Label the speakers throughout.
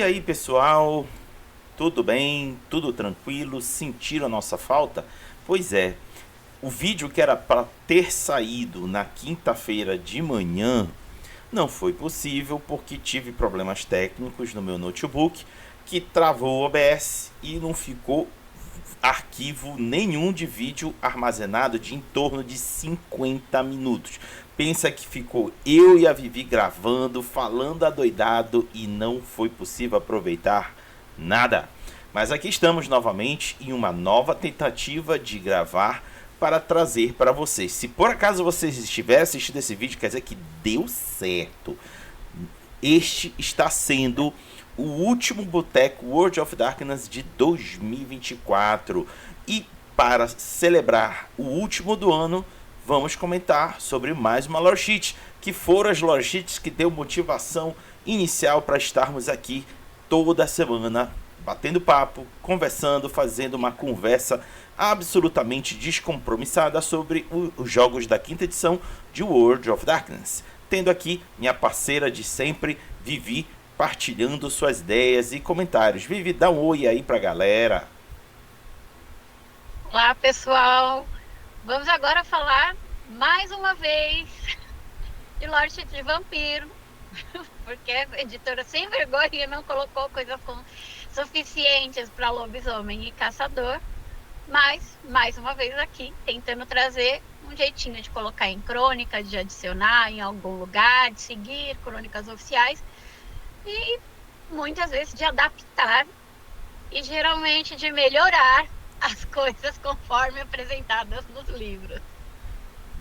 Speaker 1: E aí, pessoal, tudo bem? Tudo tranquilo? Sentiram a nossa falta? Pois é, o vídeo que era para ter saído na quinta-feira de manhã não foi possível porque tive problemas técnicos no meu notebook que travou o OBS e não ficou arquivo nenhum de vídeo armazenado de em torno de 50 minutos. Pensa que ficou eu e a Vivi gravando, falando adoidado e não foi possível aproveitar nada. Mas aqui estamos novamente em uma nova tentativa de gravar para trazer para vocês. Se por acaso vocês estiverem assistindo esse vídeo, quer dizer que deu certo. Este está sendo o último Boteco World of Darkness de 2024. E para celebrar o último do ano, vamos comentar sobre mais uma lore sheet, que foram as lore sheets que deu motivação inicial para estarmos aqui toda semana batendo papo, conversando, fazendo uma conversa absolutamente descompromissada sobre os jogos da quinta edição de World of Darkness. Tendo aqui minha parceira de sempre, Vivi, partilhando suas ideias e comentários. Vivi, dá um oi aí pra galera.
Speaker 2: Olá, pessoal. Vamos agora falar mais uma vez de lore sheet de vampiro, porque a editora sem vergonha não colocou coisas suficientes para lobisomem e caçador, mas mais uma vez aqui tentando trazer um jeitinho de colocar em crônica, de adicionar em algum lugar, de seguir crônicas oficiais e muitas vezes de adaptar e geralmente de melhorar as coisas conforme apresentadas nos livros.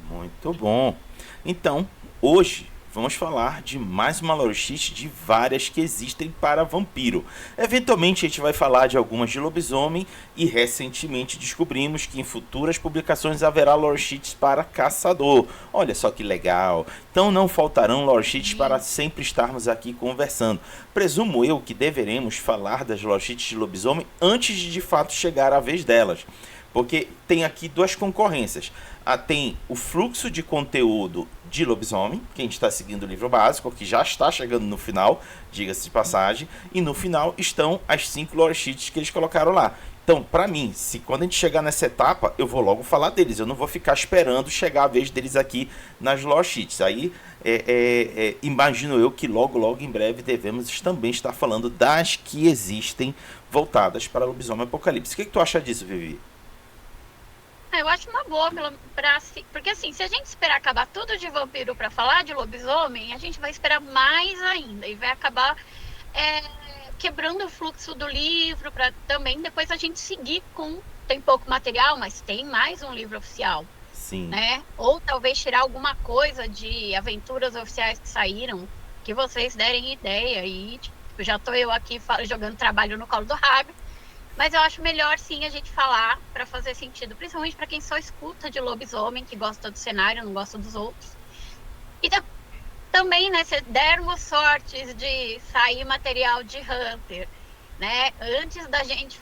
Speaker 1: Muito bom. Então, hoje vamos falar de mais uma lore sheet de várias que existem para vampiro. Eventualmente a gente vai falar de algumas de lobisomem e recentemente descobrimos que em futuras publicações haverá lore sheets para caçador. Olha só que legal. Então não faltarão lore sheets para sempre estarmos aqui conversando. Presumo eu que deveremos falar das lore sheets de lobisomem antes de fato chegar a vez delas. Porque tem aqui duas concorrências. Tem o fluxo de conteúdo de lobisomem, que a gente está seguindo o livro básico, que já está chegando no final, diga-se de passagem, e no final estão as 5 lore sheets que eles colocaram lá. Então, para mim, se quando a gente chegar nessa etapa, eu vou logo falar deles, eu não vou ficar esperando chegar a vez deles aqui nas lore sheets. Aí, imagino eu que logo em breve devemos também estar falando das que existem voltadas para lobisomem apocalipse. O que tu acha disso, Vivi?
Speaker 2: Eu acho uma boa, porque assim, se a gente esperar acabar tudo de vampiro para falar de lobisomem, a gente vai esperar mais ainda e vai acabar quebrando o fluxo do livro para também depois a gente seguir com. Tem pouco material, mas tem mais um livro oficial.
Speaker 1: Sim.
Speaker 2: Né? Ou talvez tirar alguma coisa de aventuras oficiais que saíram, que vocês derem ideia. E tipo, já estou eu aqui jogando trabalho no colo do Rabi. Mas eu acho melhor sim a gente falar para fazer sentido, principalmente para quem só escuta de lobisomem, que gosta do cenário, não gosta dos outros. E também, né, se dermos sortes de sair material de Hunter, né, antes da gente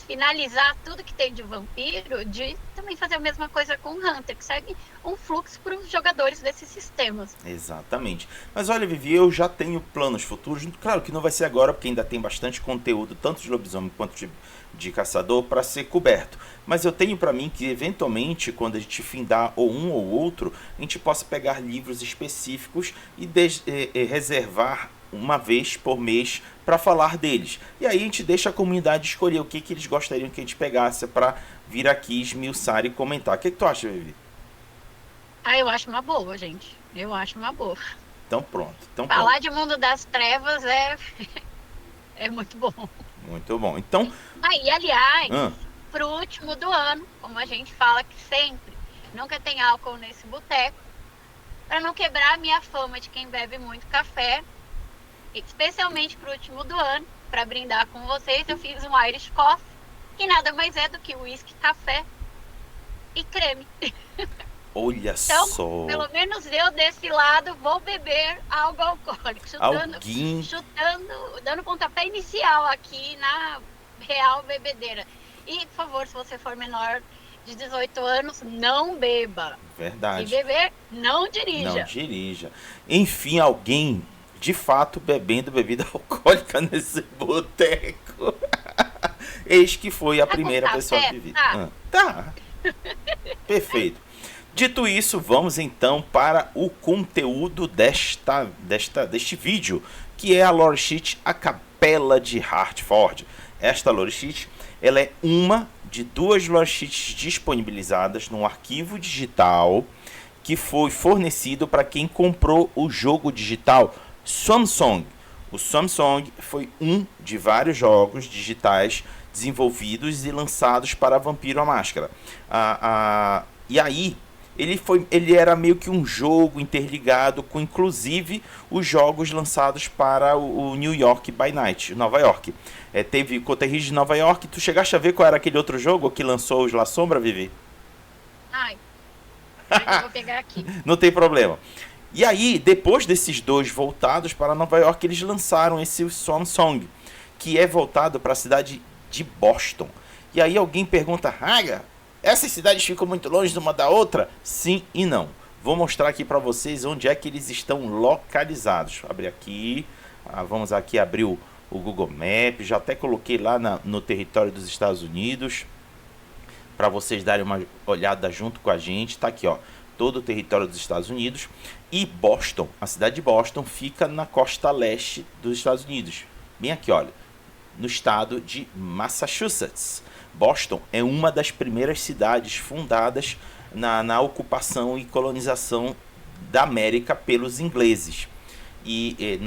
Speaker 2: finalizar tudo que tem de vampiro, de também fazer a mesma coisa com Hunter, que segue um fluxo para os jogadores desses sistemas.
Speaker 1: Exatamente. Mas olha, Vivi, eu já tenho planos futuros. Claro que não vai ser agora, porque ainda tem bastante conteúdo, tanto de lobisomem quanto de caçador, para ser coberto. Mas eu tenho para mim que, eventualmente, quando a gente findar ou um ou outro, a gente possa pegar livros específicos e reservar uma vez por mês para falar deles. E aí a gente deixa a comunidade escolher o que eles gostariam que a gente pegasse para vir aqui esmiuçar e comentar. O que tu acha, Vivi?
Speaker 2: Eu acho uma boa, gente. Eu acho uma boa.
Speaker 1: Então pronto.
Speaker 2: Falar de Mundo das Trevas é muito bom.
Speaker 1: Muito bom. Então.
Speaker 2: Aliás, pro último do ano, como a gente fala que sempre, nunca tem álcool nesse boteco, para não quebrar a minha fama de quem bebe muito café, especialmente pro último do ano, para brindar com vocês, eu fiz um Irish Coffee, que nada mais é do que uísque, café e creme.
Speaker 1: Olha
Speaker 2: então,
Speaker 1: só.
Speaker 2: Pelo menos eu desse lado vou beber algo alcoólico, dando pontapé inicial aqui na real bebedeira. E, por favor, se você for menor de 18 anos, não beba.
Speaker 1: Verdade.
Speaker 2: Se beber, não dirija.
Speaker 1: Não dirija. Enfim, alguém de fato bebendo bebida alcoólica nesse boteco. Eis que foi a primeira pessoa que vi. Tá. Perfeito. Dito isso, vamos então para o conteúdo deste vídeo, que é a lore sheet A Capela de Hartford. Esta lore sheet, ela é uma de 2 lore sheets disponibilizadas num arquivo digital que foi fornecido para quem comprou o jogo digital Swansong. O Swansong foi um de vários jogos digitais desenvolvidos e lançados para Vampiro à Máscara. E aí, ele era meio que um jogo interligado com, inclusive, os jogos lançados para o New York by Night, Nova York. Teve Coterris de Nova York. Tu chegaste a ver qual era aquele outro jogo que lançou os La Sombra, Vivi?
Speaker 2: Ai, eu vou pegar aqui.
Speaker 1: Não tem problema. E aí, depois desses 2 voltados para Nova York, eles lançaram esse Swansong, que é voltado para a cidade de Boston. E aí alguém pergunta, Raga, essas cidades ficam muito longe de uma da outra? Sim e não. Vou mostrar aqui para vocês onde é que eles estão localizados. Vou abrir aqui, vamos aqui abrir o Google Maps, já até coloquei lá no território dos Estados Unidos, para vocês darem uma olhada junto com a gente. Tá aqui, ó, todo o território dos Estados Unidos. E Boston, a cidade de Boston, fica na costa leste dos Estados Unidos. Bem aqui, olha, no estado de Massachusetts. Boston é uma das primeiras cidades fundadas na ocupação e colonização da América pelos ingleses. E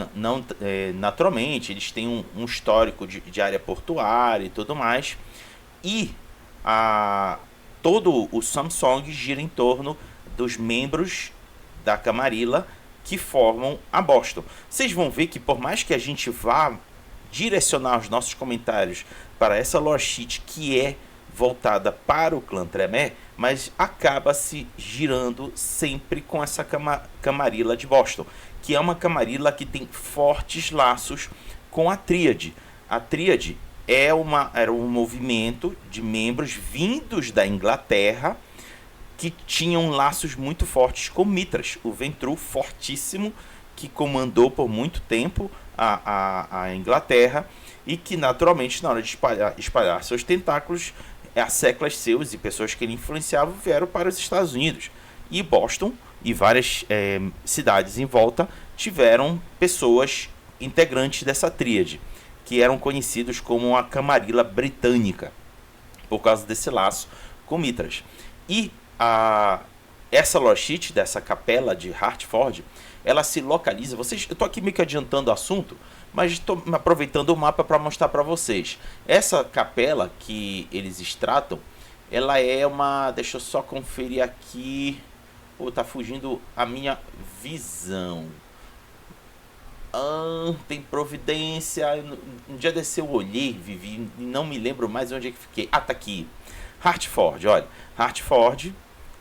Speaker 1: naturalmente eles têm um histórico de área portuária e tudo mais. E todo o Swansong gira em torno dos membros da Camarilla que formam a Boston. Vocês vão ver que por mais que a gente vá direcionar os nossos comentários para essa lore sheet que é voltada para o clã Tremé, mas acaba se girando sempre com essa Camarilla de Boston, que é uma Camarilla que tem fortes laços com a Tríade. A Tríade era um movimento de membros vindos da Inglaterra que tinham laços muito fortes com Mithras, o Ventru fortíssimo que comandou por muito tempo a Inglaterra e que naturalmente na hora de espalhar seus tentáculos, séculos seus e pessoas que ele influenciava vieram para os Estados Unidos. E Boston e várias cidades em volta tiveram pessoas integrantes dessa tríade, que eram conhecidos como a Camarilla Britânica, por causa desse laço com Mithras. E essa lore sheet dessa capela de Hartford, ela se localiza, eu estou aqui meio que adiantando o assunto, mas estou aproveitando o mapa para mostrar para vocês. Essa capela que eles extratam, ela é uma, deixa eu só conferir aqui, tá fugindo a minha visão. Tem Providência, um dia desse eu olhei, Vivi, não me lembro mais onde é que fiquei. Tá aqui, Hartford, olha, Hartford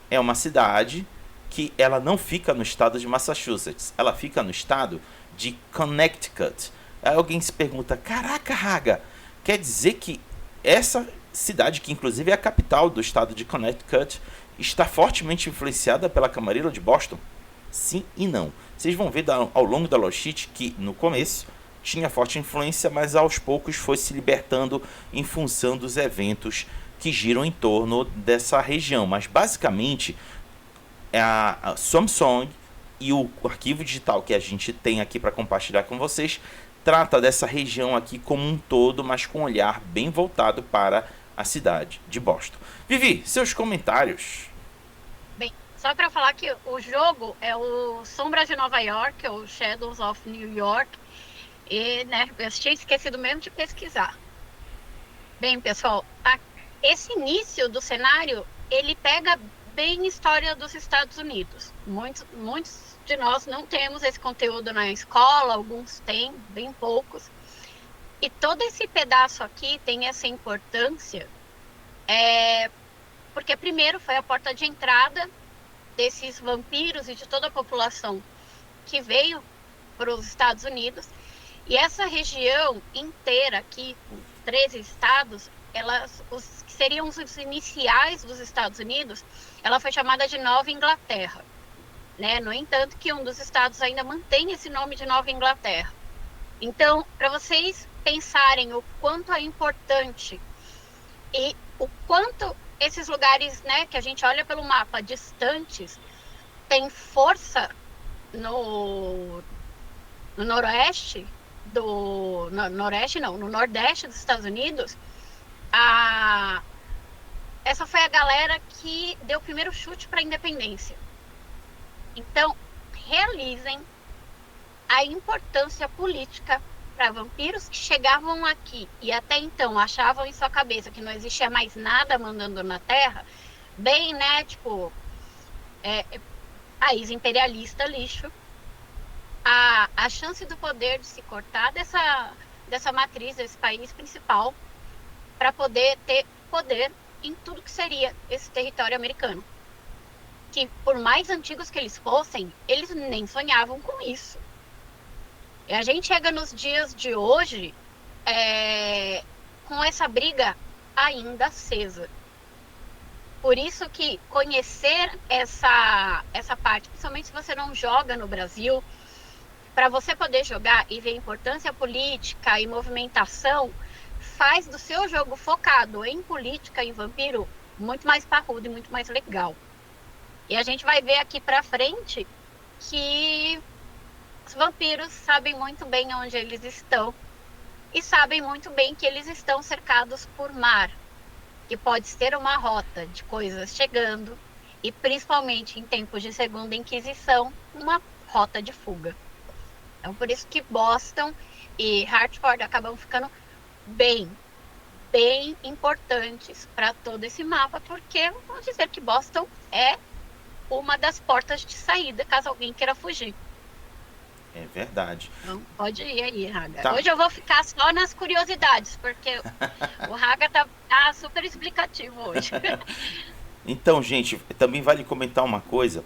Speaker 1: é uma cidade que ela não fica no estado de Massachusetts, ela fica no estado de Connecticut. Aí alguém se pergunta, caraca, Raga, quer dizer que essa cidade, que inclusive é a capital do estado de Connecticut, está fortemente influenciada pela Camarilla de Boston? Sim e não. Vocês vão ver ao longo da lore sheet que no começo tinha forte influência, mas aos poucos foi se libertando em função dos eventos que giram em torno dessa região. Mas basicamente a Swansong e o arquivo digital que a gente tem aqui para compartilhar com vocês trata dessa região aqui como um todo, mas com um olhar bem voltado para a cidade de Boston. Vivi, seus comentários.
Speaker 2: Bem, só para falar que o jogo é o Sombras de Nova York, ou Shadows of New York, e eu tinha esquecido mesmo de pesquisar. Bem, pessoal, esse início do cenário, ele pega bem história dos Estados Unidos. Muitos de nós não temos esse conteúdo na escola, alguns têm, bem poucos. E todo esse pedaço aqui tem essa importância, porque primeiro foi a porta de entrada desses vampiros e de toda a população que veio para os Estados Unidos. E essa região inteira aqui, 13 estados, os que seriam os iniciais dos Estados Unidos, ela foi chamada de Nova Inglaterra. né? No entanto, que um dos estados ainda mantém esse nome de Nova Inglaterra. Então, para vocês pensarem o quanto é importante e o quanto esses lugares, né, que a gente olha pelo mapa distantes, têm força no noroeste no nordeste dos Estados Unidos, essa foi a galera que deu o primeiro chute para a independência. Então, realizem a importância política para vampiros que chegavam aqui e até então achavam em sua cabeça que não existia mais nada mandando na Terra, bem, né, tipo, país imperialista lixo, a chance do poder de se cortar dessa matriz, desse país principal, para poder ter poder em tudo que seria esse território americano. Que por mais antigos que eles fossem, eles nem sonhavam com isso. E a gente chega nos dias de hoje com essa briga ainda acesa. Por isso que conhecer essa parte, principalmente se você não joga no Brasil, para você poder jogar e ver a importância política e movimentação, faz do seu jogo focado em política e vampiro muito mais parrudo e muito mais legal. E a gente vai ver aqui para frente que os vampiros sabem muito bem onde eles estão e sabem muito bem que eles estão cercados por mar, que pode ser uma rota de coisas chegando e principalmente em tempos de Segunda Inquisição, uma rota de fuga. Então, por isso que Boston e Hartford acabam ficando bem importantes para todo esse mapa, porque vamos dizer que Boston é uma das portas de saída, caso alguém queira fugir.
Speaker 1: É verdade.
Speaker 2: Então, pode ir aí, Raga.
Speaker 1: Tá.
Speaker 2: Hoje eu vou ficar só nas curiosidades, porque o Raga tá super explicativo hoje.
Speaker 1: Então, gente, também vale comentar uma coisa.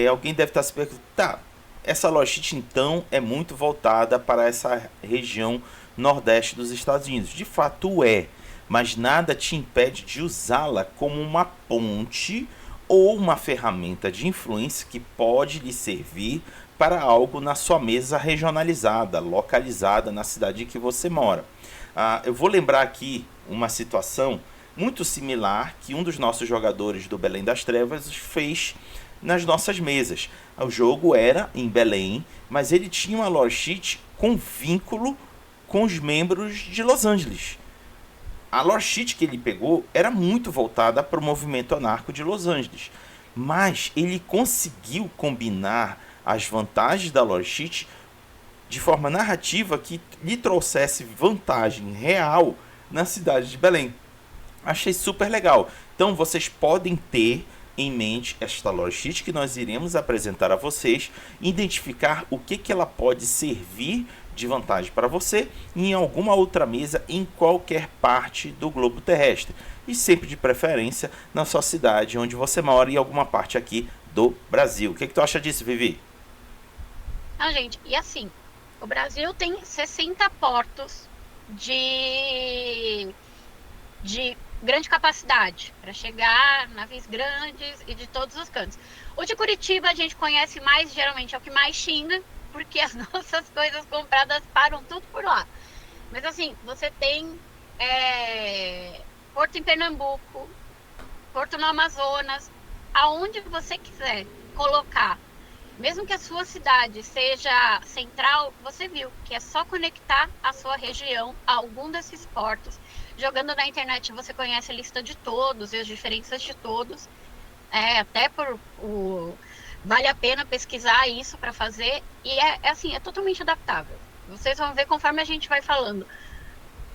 Speaker 1: Alguém deve estar se perguntando, tá, essa lojite, então, é muito voltada para essa região nordeste dos Estados Unidos. De fato é, mas nada te impede de usá-la como uma ponte ou uma ferramenta de influência que pode lhe servir para algo na sua mesa regionalizada, localizada na cidade em que você mora. Eu vou lembrar aqui uma situação muito similar que um dos nossos jogadores do Belém das Trevas fez nas nossas mesas. O jogo era em Belém, mas ele tinha uma lore sheet com vínculo com os membros de Los Angeles. A lore sheet que ele pegou era muito voltada para o movimento anarco de Los Angeles, mas ele conseguiu combinar as vantagens da lore sheet de forma narrativa que lhe trouxesse vantagem real na cidade de Belém. Achei super legal. Então vocês podem ter em mente esta lore sheet que nós iremos apresentar a vocês, identificar o que ela pode servir de vantagem para você em alguma outra mesa em qualquer parte do globo terrestre e sempre de preferência na sua cidade onde você mora e alguma parte aqui do Brasil. O que tu acha disso, Vivi?
Speaker 2: Gente, e assim, o Brasil tem 60 portos de grande capacidade para chegar navios grandes e de todos os cantos. O de Curitiba a gente conhece mais, geralmente é o que mais xinga, porque as nossas coisas compradas param tudo por lá. Mas assim, você tem porto em Pernambuco, porto no Amazonas, aonde você quiser colocar. Mesmo que a sua cidade seja central, você viu que é só conectar a sua região a algum desses portos. Jogando na internet você conhece a lista de todos e as diferenças de todos. Até vale a pena pesquisar isso para fazer. E assim, é totalmente adaptável. Vocês vão ver conforme a gente vai falando.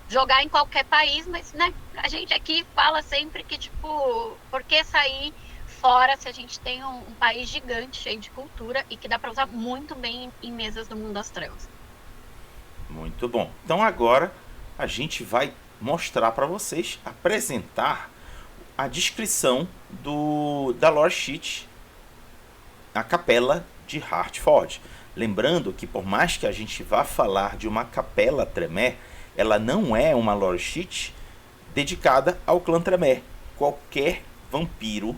Speaker 2: Jogar em qualquer país, mas né, a gente aqui fala sempre que, tipo, por que sair fora se a gente tem um país gigante, cheio de cultura e que dá para usar muito bem em mesas do mundo das trevas.
Speaker 1: Muito bom. Então agora a gente vai mostrar para vocês, apresentar a descrição da lore sheet, a capela de Hartford. Lembrando que por mais que a gente vá falar de uma capela Tremere, ela não é uma lore sheet dedicada ao clã Tremere. Qualquer vampiro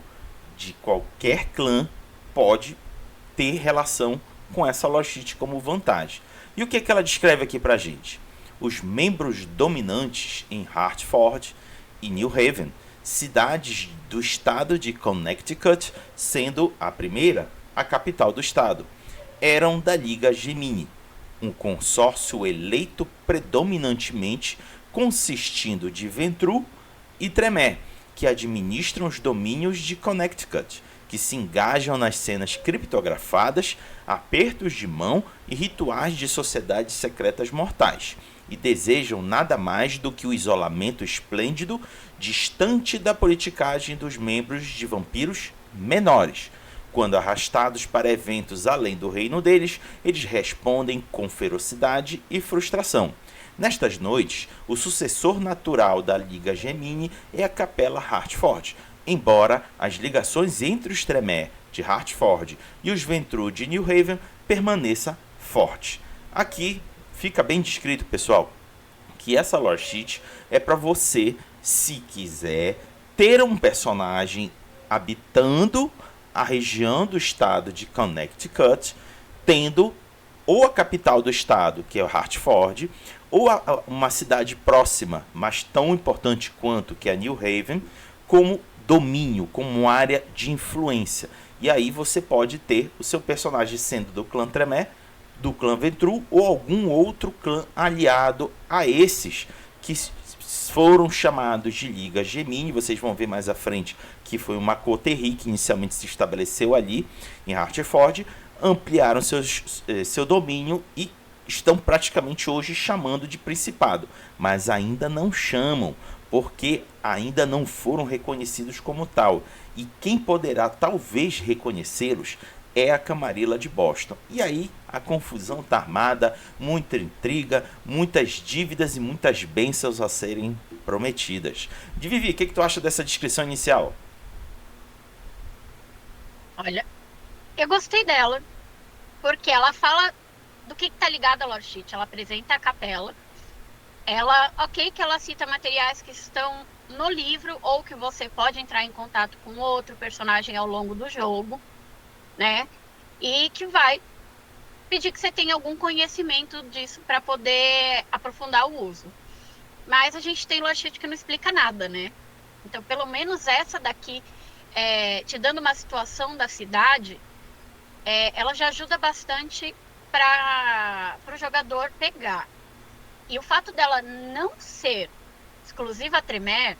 Speaker 1: de qualquer clã pode ter relação com essa lordship como vantagem. E o que é que ela descreve aqui pra gente? Os membros dominantes em Hartford e New Haven, cidades do estado de Connecticut, sendo a primeira a capital do estado, eram da Liga Gemini, um consórcio eleito predominantemente consistindo de Ventru e Tremere, que administram os domínios de Connecticut, que se engajam nas cenas criptografadas, apertos de mão e rituais de sociedades secretas mortais, e desejam nada mais do que o isolamento esplêndido, distante da politicagem dos membros de vampiros menores. Quando arrastados para eventos além do reino deles, eles respondem com ferocidade e frustração. Nestas noites, o sucessor natural da Liga Gemini é a Capela Hartford, embora as ligações entre os Tremere de Hartford e os Ventru de New Haven permaneça forte. Aqui fica bem descrito, pessoal, que essa lordship é para você, se quiser, ter um personagem habitando a região do estado de Connecticut, tendo ou a capital do estado, que é Hartford, ou uma cidade próxima, mas tão importante quanto, que é New Haven, como domínio, como área de influência. E aí você pode ter o seu personagem sendo do clã Tremere, do clã Ventru ou algum outro clã aliado a esses que foram chamados de Liga Gemini. Vocês vão ver mais à frente que foi uma coterie que inicialmente se estabeleceu ali em Hartford, ampliaram seu domínio e estão praticamente hoje chamando de principado, mas ainda não chamam, porque ainda não foram reconhecidos como tal. E quem poderá talvez reconhecê-los é a Camarilla de Boston. E aí a confusão está armada, muita intriga, muitas dívidas e muitas bênçãos a serem prometidas. Vivi, o que tu acha dessa descrição inicial?
Speaker 2: Olha, eu gostei dela, porque ela fala do que está ligado à lordship. Ela apresenta a capela. Ela, ok, que ela cita materiais que estão no livro ou que você pode entrar em contato com outro personagem ao longo do jogo, né? E que vai pedir que você tenha algum conhecimento disso para poder aprofundar o uso. Mas a gente tem lordship que não explica nada, né? Então, pelo menos essa daqui, te dando uma situação da cidade, ela já ajuda bastante para o jogador pegar. E o fato dela não ser exclusiva a Tremere,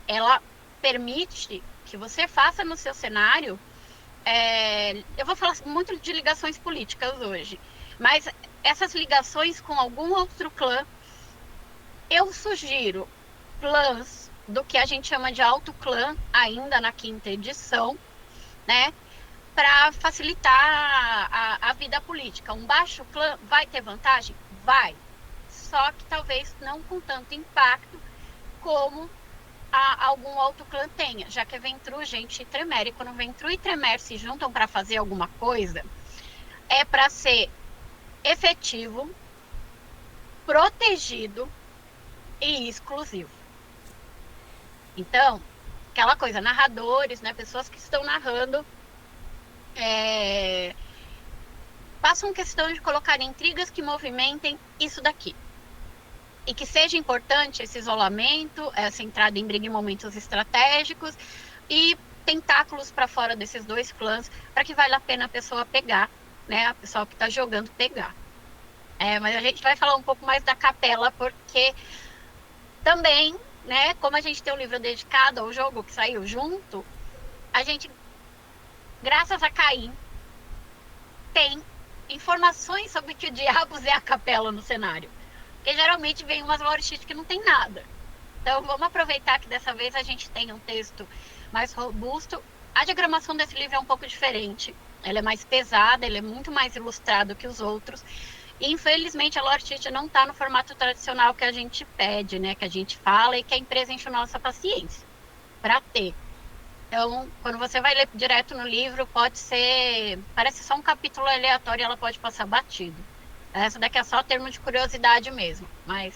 Speaker 2: ela permite que você faça no seu cenário. Eu vou falar muito de ligações políticas hoje, mas essas ligações com algum outro clã, eu sugiro clãs do que a gente chama de alto clã, ainda na 5ª edição, né? Para facilitar a vida política. Um baixo clã vai ter vantagem? Vai. Só que talvez não com tanto impacto como algum outro clã tenha, já que é Ventru, gente, e Tremere. Quando Ventru e Tremere se juntam para fazer alguma coisa, é para ser efetivo, protegido e exclusivo. Então, aquela coisa, narradores, né, pessoas que estão narrando, façam questão de colocar intrigas que movimentem isso daqui. E que seja importante esse isolamento, essa entrada em briga em momentos estratégicos e tentáculos para fora desses dois clãs, para que vale a pena a pessoa pegar, né? A pessoa que está jogando pegar. Mas a gente vai falar um pouco mais da capela, porque também, né, como a gente tem um livro dedicado ao jogo que saiu junto, a gente, graças a Caim, tem informações sobre que diabos é a capela no cenário. Porque geralmente vem umas lorships que não tem nada. Então vamos aproveitar que dessa vez a gente tem um texto mais robusto. A diagramação desse livro é um pouco diferente. Ela é mais pesada, ele é muito mais ilustrado que os outros. E infelizmente a lordship não está no formato tradicional que a gente pede, né? Que a gente fala e que a empresa enche a nossa paciência para ter. Então, quando você vai ler direto no livro, pode ser... Parece só um capítulo aleatório e ela pode passar batido. Essa daqui é só termo de curiosidade mesmo. Mas,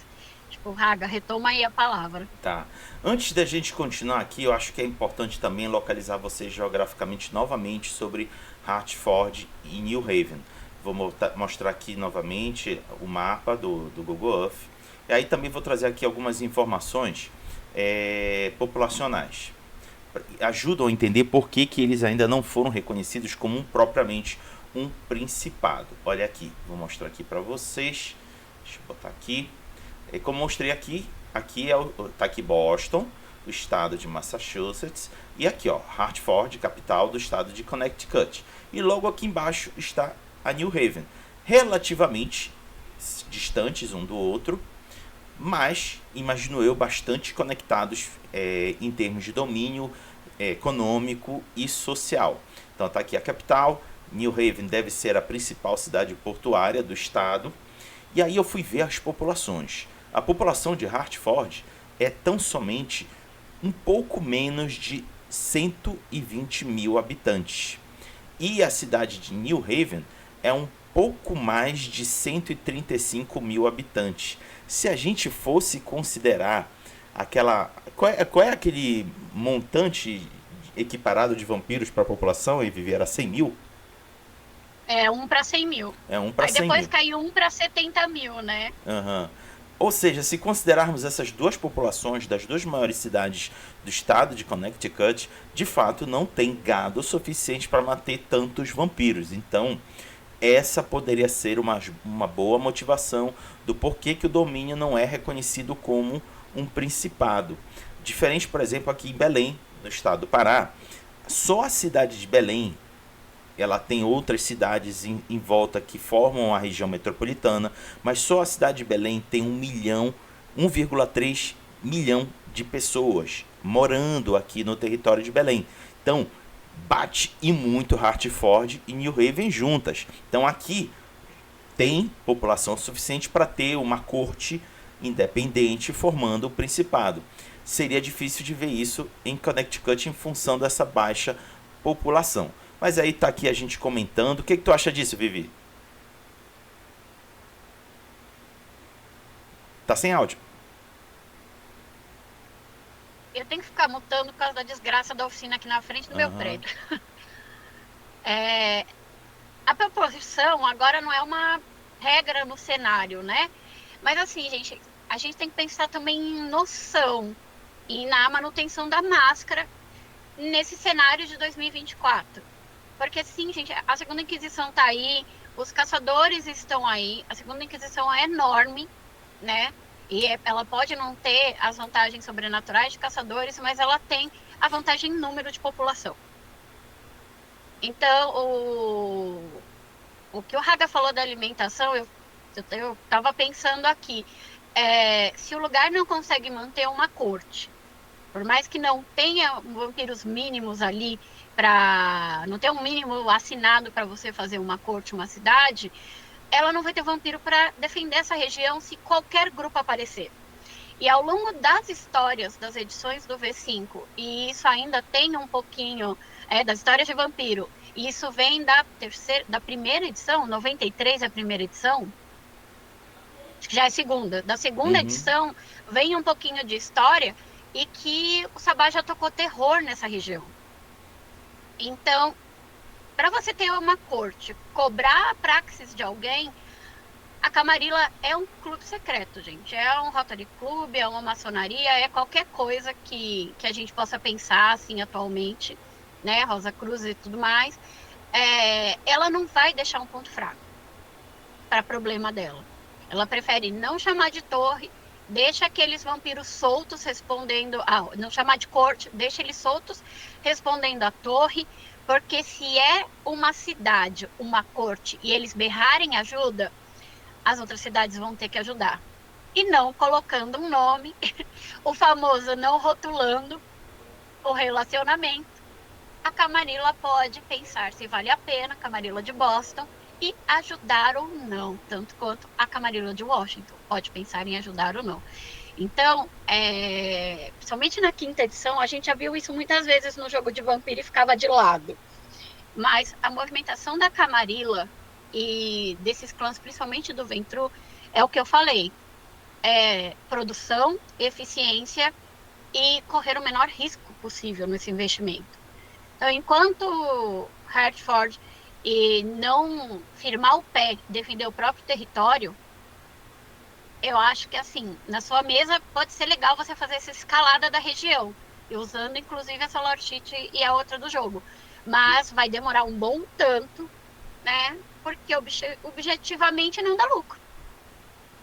Speaker 2: O Raga, retoma aí a palavra.
Speaker 1: Tá. Antes da gente continuar aqui, eu acho que é importante também localizar vocês geograficamente novamente sobre Hartford e New Haven. Vou mostrar aqui novamente o mapa do Google Earth. E aí também vou trazer aqui algumas informações populacionais. Ajudam a entender por que eles ainda não foram reconhecidos como propriamente um principado. Olha aqui, vou mostrar aqui para vocês. Deixa eu botar aqui. Como mostrei aqui, tá aqui Boston, o estado de Massachusetts, e aqui ó, Hartford, capital do estado de Connecticut. E logo aqui embaixo está a New Haven, relativamente distantes um do outro, mas, imagino eu, bastante conectados em termos de domínio econômico e social. Então tá aqui a capital, New Haven deve ser a principal cidade portuária do estado. E aí eu fui ver as populações. A população de Hartford é tão somente um pouco menos de 120 mil habitantes. E a cidade de New Haven é um pouco mais de 135 mil habitantes. Se a gente fosse considerar aquela... Qual é aquele montante equiparado de vampiros para a população e viver a 100 mil?
Speaker 2: É 1 para 100 mil.
Speaker 1: É 1 para 100 mil.
Speaker 2: Aí depois caiu 1 para 70 mil, né?
Speaker 1: Uhum. Ou seja, se considerarmos essas duas populações das duas maiores cidades do estado de Connecticut, de fato não tem gado suficiente para manter tantos vampiros. Então, essa poderia ser uma boa motivação do porquê que o domínio não é reconhecido como um principado. Diferente, por exemplo, aqui em Belém, no estado do Pará, só a cidade de Belém, ela tem outras cidades em volta que formam a região metropolitana, mas só a cidade de Belém tem 1,3 milhão de pessoas morando aqui no território de Belém. Então, bate e muito Hartford e New Haven juntas. Então, aqui tem população suficiente para ter uma corte independente formando o principado. Seria difícil de ver isso em Connecticut em função dessa baixa população. Mas aí tá aqui a gente comentando. O que tu acha disso, Vivi? Tá sem áudio.
Speaker 2: Eu tenho que ficar mutando por causa da desgraça da oficina aqui na frente do meu prédio. A proporção agora não é uma regra no cenário, né? Mas assim, gente, a gente tem que pensar também em noção e na manutenção da máscara nesse cenário de 2024. Porque sim, gente, a Segunda Inquisição tá aí, os caçadores estão aí, a Segunda Inquisição é enorme, né? E ela pode não ter as vantagens sobrenaturais de caçadores, mas ela tem a vantagem em número de população. Então, o que o Raga falou da alimentação, eu estava pensando aqui, se o lugar não consegue manter uma corte, por mais que não tenha vampiros mínimos ali, não ter um mínimo assinado para você fazer uma corte, uma cidade, ela não vai ter vampiro para defender essa região se qualquer grupo aparecer. E ao longo das histórias das edições do V5, e isso ainda tem um pouquinho das histórias de vampiro, e isso vem da primeira edição, 93 é a primeira edição, acho que já é segunda. Da segunda edição vem um pouquinho de história e que o Sabá já tocou terror nessa região. Então, para você ter uma corte, cobrar a praxis de alguém, a Camarilla é um clube secreto, gente. É um Rotary Club, é uma maçonaria, é qualquer coisa que a gente possa pensar, assim, atualmente, né? Rosa Cruz e tudo mais. Ela não vai deixar um ponto fraco para problema dela. Ela prefere não chamar de torre, deixa aqueles vampiros soltos respondendo... não chamar de corte, deixa eles soltos respondendo à torre, porque se é uma cidade, uma corte, e eles berrarem ajuda, as outras cidades vão ter que ajudar. E não colocando um nome, o famoso não rotulando o relacionamento. A Camarilla pode pensar se vale a pena, a Camarilla de Boston, e ajudar ou não, tanto quanto a Camarilla de Washington pode pensar em ajudar ou não. Então, principalmente na quinta edição, a gente já viu isso muitas vezes no jogo de vampiro e ficava de lado. Mas a movimentação da Camarilla e desses clãs, principalmente do Ventru, é o que eu falei. produção, eficiência e correr o menor risco possível nesse investimento. Então, enquanto Hertford não firmar o pé, defender o próprio território, eu acho que, assim, na sua mesa pode ser legal você fazer essa escalada da região, e usando, inclusive, essa lore sheet e a outra do jogo. Mas vai demorar um bom tanto, né? Porque objetivamente não dá lucro.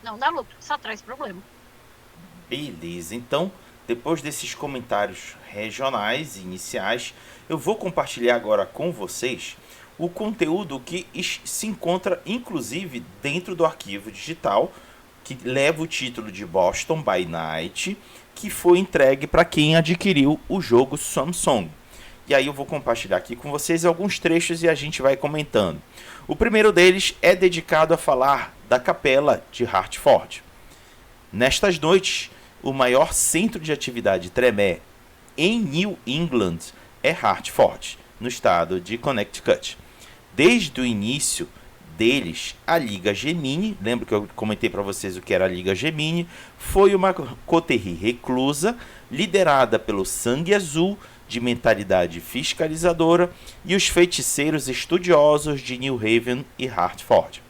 Speaker 2: Não dá lucro, só traz problema.
Speaker 1: Beleza, então, depois desses comentários regionais e iniciais, eu vou compartilhar agora com vocês o conteúdo que se encontra, inclusive, dentro do arquivo digital, que leva o título de Boston by Night, que foi entregue para quem adquiriu o jogo Samsung. E aí eu vou compartilhar aqui com vocês alguns trechos e a gente vai comentando. O primeiro deles é dedicado a falar da capela de Hertford. Nestas noites, o maior centro de atividade Tremé em New England é Hertford, no estado de Connecticut. Desde o início deles, a Liga Gemini, lembra que eu comentei para vocês o que era a Liga Gemini, foi uma coterie reclusa, liderada pelo Sangue Azul, de mentalidade fiscalizadora, e os feiticeiros estudiosos de New Haven e Hertford,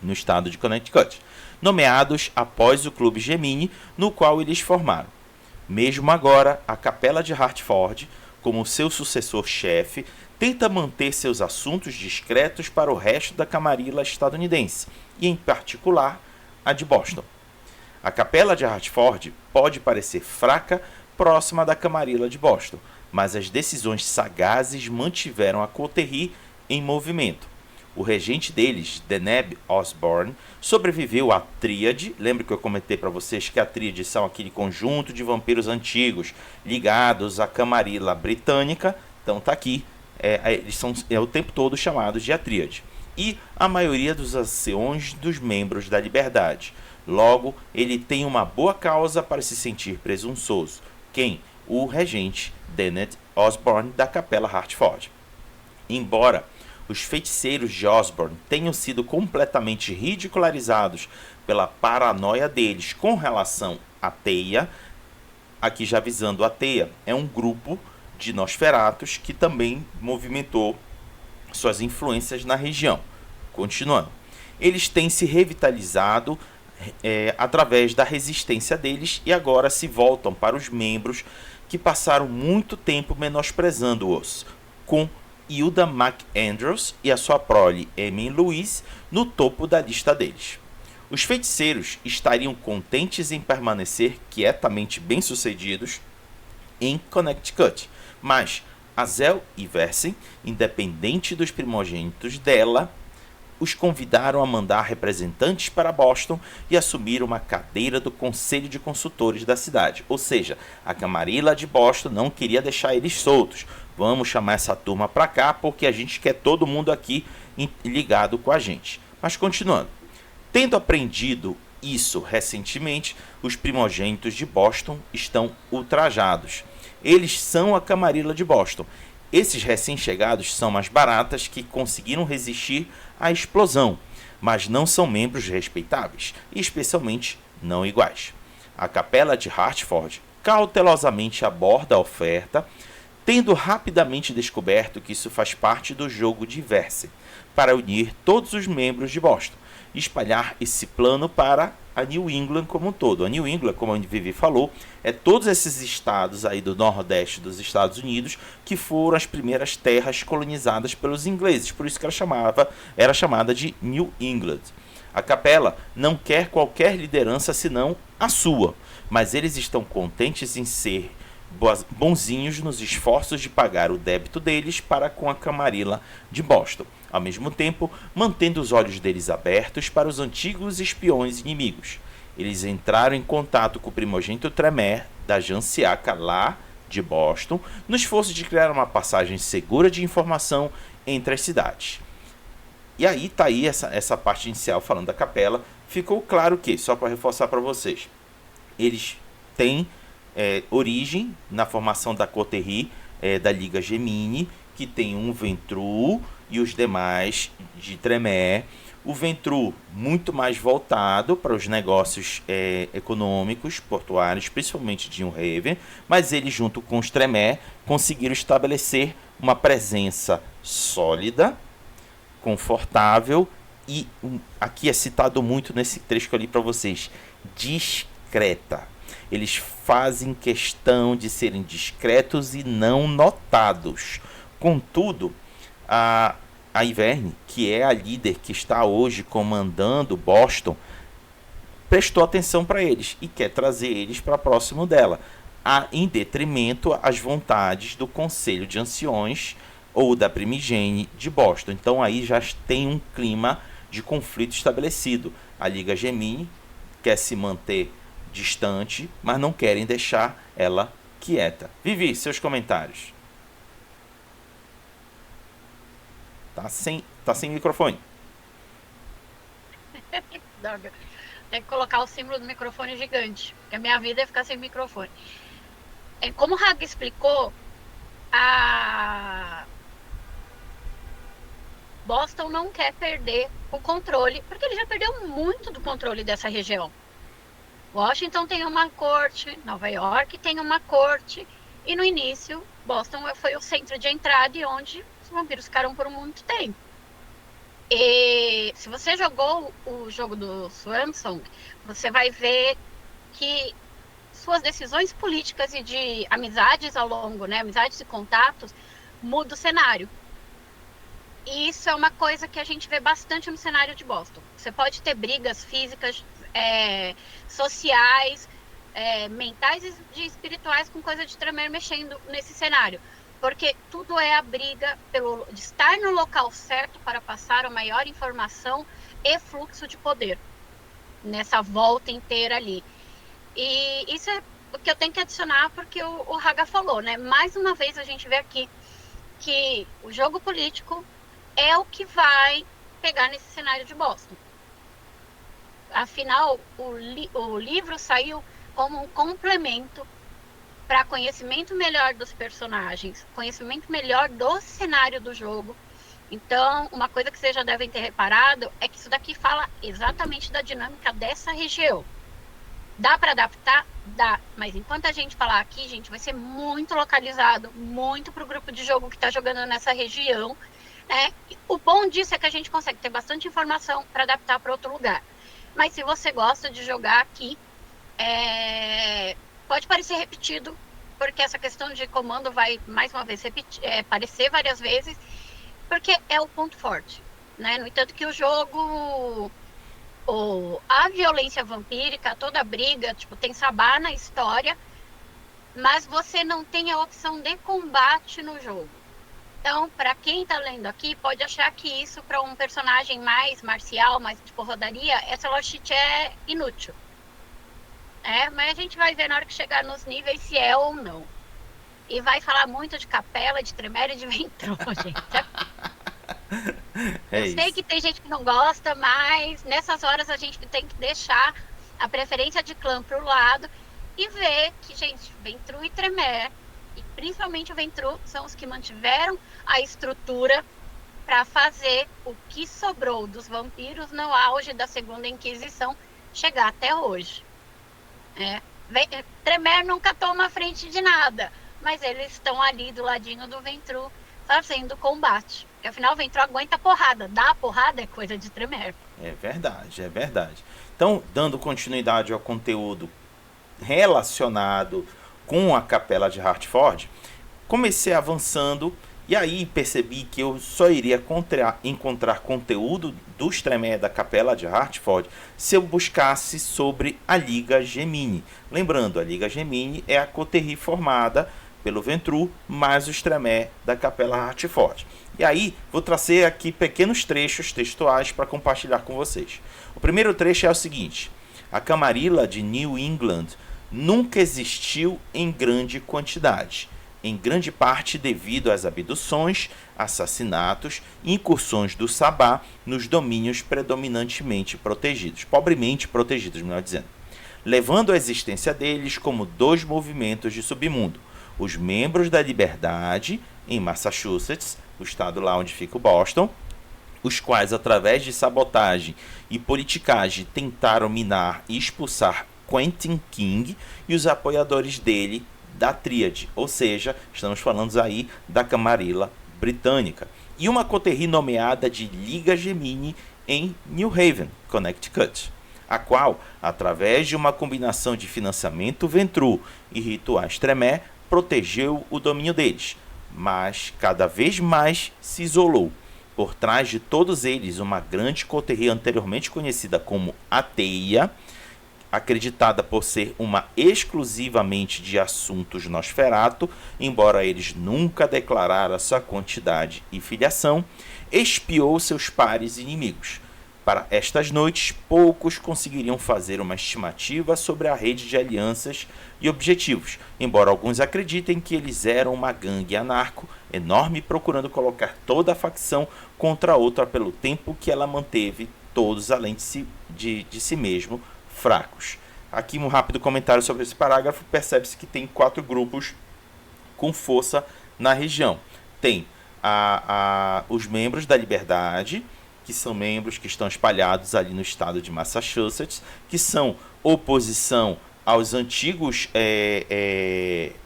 Speaker 1: no estado de Connecticut, nomeados após o Clube Gemini, no qual eles formaram. Mesmo agora, a Capela de Hertford, como seu sucessor-chefe, tenta manter seus assuntos discretos para o resto da camarilla estadunidense, e em particular a de Boston. A Capela de Hertford pode parecer fraca próxima da camarilla de Boston, mas as decisões sagazes mantiveram a coterie em movimento. O regente deles, Deneb Osborne, sobreviveu à Tríade. Lembra que eu comentei para vocês que a Tríade são aquele conjunto de vampiros antigos ligados à camarilla britânica. Então tá aqui. Eles são o tempo todo chamados de a Tríade. E a maioria dos anciões dos membros da Liberdade. Logo, ele tem uma boa causa para se sentir presunçoso. Quem? O regente Deneb Osborne da Capela Hertford. Embora os feiticeiros de Osborne tenham sido completamente ridicularizados pela paranoia deles com relação à Teia, aqui já avisando, a Teia é um grupo de Nosferatus que também movimentou suas influências na região. Continuando, eles têm se revitalizado através da resistência deles e agora se voltam para os membros que passaram muito tempo menosprezando-os, com Hilda McAndrews e a sua prole Emin Louise no topo da lista deles. Os feiticeiros estariam contentes em permanecer quietamente bem-sucedidos em Connecticut, mas Azel e Versen, independente dos primogênitos dela, os convidaram a mandar representantes para Boston e assumir uma cadeira do Conselho de Consultores da cidade. Ou seja, a camarilla de Boston não queria deixar eles soltos. Vamos chamar essa turma para cá porque a gente quer todo mundo aqui ligado com a gente. Mas continuando. Tendo aprendido isso recentemente, os primogênitos de Boston estão ultrajados. Eles são a camarilla de Boston. Esses recém-chegados são mais baratas que conseguiram resistir à explosão, mas não são membros respeitáveis, e especialmente não iguais. A Capela de Hertford cautelosamente aborda a oferta, tendo rapidamente descoberto que isso faz parte do jogo de Verse, para unir todos os membros de Boston e espalhar esse plano para a New England como um todo. A New England, como a Vivi falou, é todos esses estados aí do nordeste dos Estados Unidos que foram as primeiras terras colonizadas pelos ingleses, por isso que era chamada de New England. A capela não quer qualquer liderança senão a sua, mas eles estão contentes em ser bonzinhos nos esforços de pagar o débito deles para com a camarilla de Boston, ao mesmo tempo mantendo os olhos deles abertos para os antigos espiões inimigos. Eles entraram em contato com o primogênito Tremé da Jansiaca lá de Boston, no esforço de criar uma passagem segura de informação entre as cidades. E aí tá aí essa parte inicial falando da capela. Ficou claro que, só para reforçar para vocês, eles têm origem na formação da coterie da Liga Gemini, que tem um Ventru e os demais de Tremé. O Ventru, muito mais voltado para os negócios econômicos, portuários, principalmente de Unraven, mas ele, junto com os Tremere, conseguiram estabelecer uma presença sólida, confortável e, aqui é citado muito nesse trecho que eu li para vocês, discreta. Eles fazem questão de serem discretos e não notados. Contudo, a Iverne, que é a líder que está hoje comandando Boston, prestou atenção para eles e quer trazer eles para próximo dela, em detrimento às vontades do Conselho de Anciões ou da Primigene de Boston. Então aí já tem um clima de conflito estabelecido. A Liga Gemini quer se manter distante, mas não querem deixar ela quieta. Vivi, seus comentários. Tá sem microfone.
Speaker 2: Droga. Tem que colocar o símbolo do microfone gigante, porque a minha vida é ficar sem microfone. Como o Raga explicou, a Boston não quer perder o controle, porque ele já perdeu muito do controle dessa região. Washington tem uma corte, Nova York tem uma corte, e no início, Boston foi o centro de entrada e onde os vampiros ficaram por muito tempo. E se você jogou o jogo do Swansong, você vai ver que suas decisões políticas e de amizades ao longo, né, amizades e contatos, muda o cenário. E isso é uma coisa que a gente vê bastante no cenário de Boston. Você pode ter brigas físicas, sociais, mentais e espirituais com coisa de Tremere mexendo nesse cenário. Porque tudo é a briga de estar no local certo para passar a maior informação e fluxo de poder nessa volta inteira ali. E isso é o que eu tenho que adicionar, porque o Raga falou, né? Mais uma vez a gente vê aqui que o jogo político é o que vai pegar nesse cenário de Boston. Afinal, o livro saiu como um complemento para conhecimento melhor dos personagens, conhecimento melhor do cenário do jogo. Então, uma coisa que vocês já devem ter reparado é que isso daqui fala exatamente da dinâmica dessa região. Dá para adaptar? Dá. Mas enquanto a gente falar aqui, gente, vai ser muito localizado, muito para o grupo de jogo que está jogando nessa região. Né? O bom disso é que a gente consegue ter bastante informação para adaptar para outro lugar. Mas se você gosta de jogar aqui, pode parecer repetido, porque essa questão de comando vai, mais uma vez, aparecer várias vezes, porque é o ponto forte. Né? No entanto que o jogo, a violência vampírica, toda a briga, tipo, tem sabá na história, mas você não tem a opção de combate no jogo. Então, para quem está lendo aqui, pode achar que isso, para um personagem mais marcial, mais de porradaria, essa logística é inútil. Mas a gente vai ver na hora que chegar nos níveis se é ou não. E vai falar muito de Capela, de Tremere e de Ventru, gente. Eu sei que tem gente que não gosta, mas nessas horas a gente tem que deixar a preferência de clã para o lado e ver que, gente, Ventru e Tremere, e principalmente o Ventru, são os que mantiveram a estrutura para fazer o que sobrou dos vampiros no auge da Segunda Inquisição chegar até hoje. Tremere nunca toma a frente de nada, mas eles estão ali do ladinho do Ventru fazendo combate. Porque afinal o Ventru aguenta a porrada, dar a porrada é coisa de Tremere.
Speaker 1: É verdade, é verdade. Então, dando continuidade ao conteúdo relacionado com a Capela de Hartford, comecei avançando e aí percebi que eu só iria encontrar conteúdo dos Tremere da Capela de Hartford se eu buscasse sobre a Liga Gemini. Lembrando, a Liga Gemini é a coterie formada pelo Ventru mais os Tremere da Capela Hartford. E aí vou trazer aqui pequenos trechos textuais para compartilhar com vocês. O primeiro trecho é o seguinte: a Camarilla de New England nunca existiu em grande quantidade, em grande parte devido às abduções, assassinatos e incursões do Sabá nos domínios predominantemente protegidos, pobremente protegidos, melhor dizendo, levando a existência deles como dois movimentos de submundo: os membros da Liberdade, em Massachusetts, o estado lá onde fica o Boston, os quais, através de sabotagem e politicagem, tentaram minar e expulsar Quentin King e os apoiadores dele da Tríade, ou seja, estamos falando aí da Camarilla Britânica, e uma coterie nomeada de Liga Gemini em New Haven, Connecticut, a qual, através de uma combinação de financiamento Ventru e rituais Tremé, protegeu o domínio deles, mas cada vez mais se isolou. Por trás de todos eles, uma grande coterie anteriormente conhecida como a Teia, acreditada por ser uma exclusivamente de assuntos Nosferatu, embora eles nunca declararam sua quantidade e filiação, espiou seus pares inimigos. Para estas noites, poucos conseguiriam fazer uma estimativa sobre a rede de alianças e objetivos, embora alguns acreditem que eles eram uma gangue anarco enorme procurando colocar toda a facção contra a outra pelo tempo que ela manteve todos, além de si mesmo, fracos. Aqui um rápido comentário sobre esse parágrafo. Percebe-se que tem 4 grupos com força na região. Tem os membros da Liberdade, que são membros que estão espalhados ali no estado de Massachusetts, que são oposição aos antigos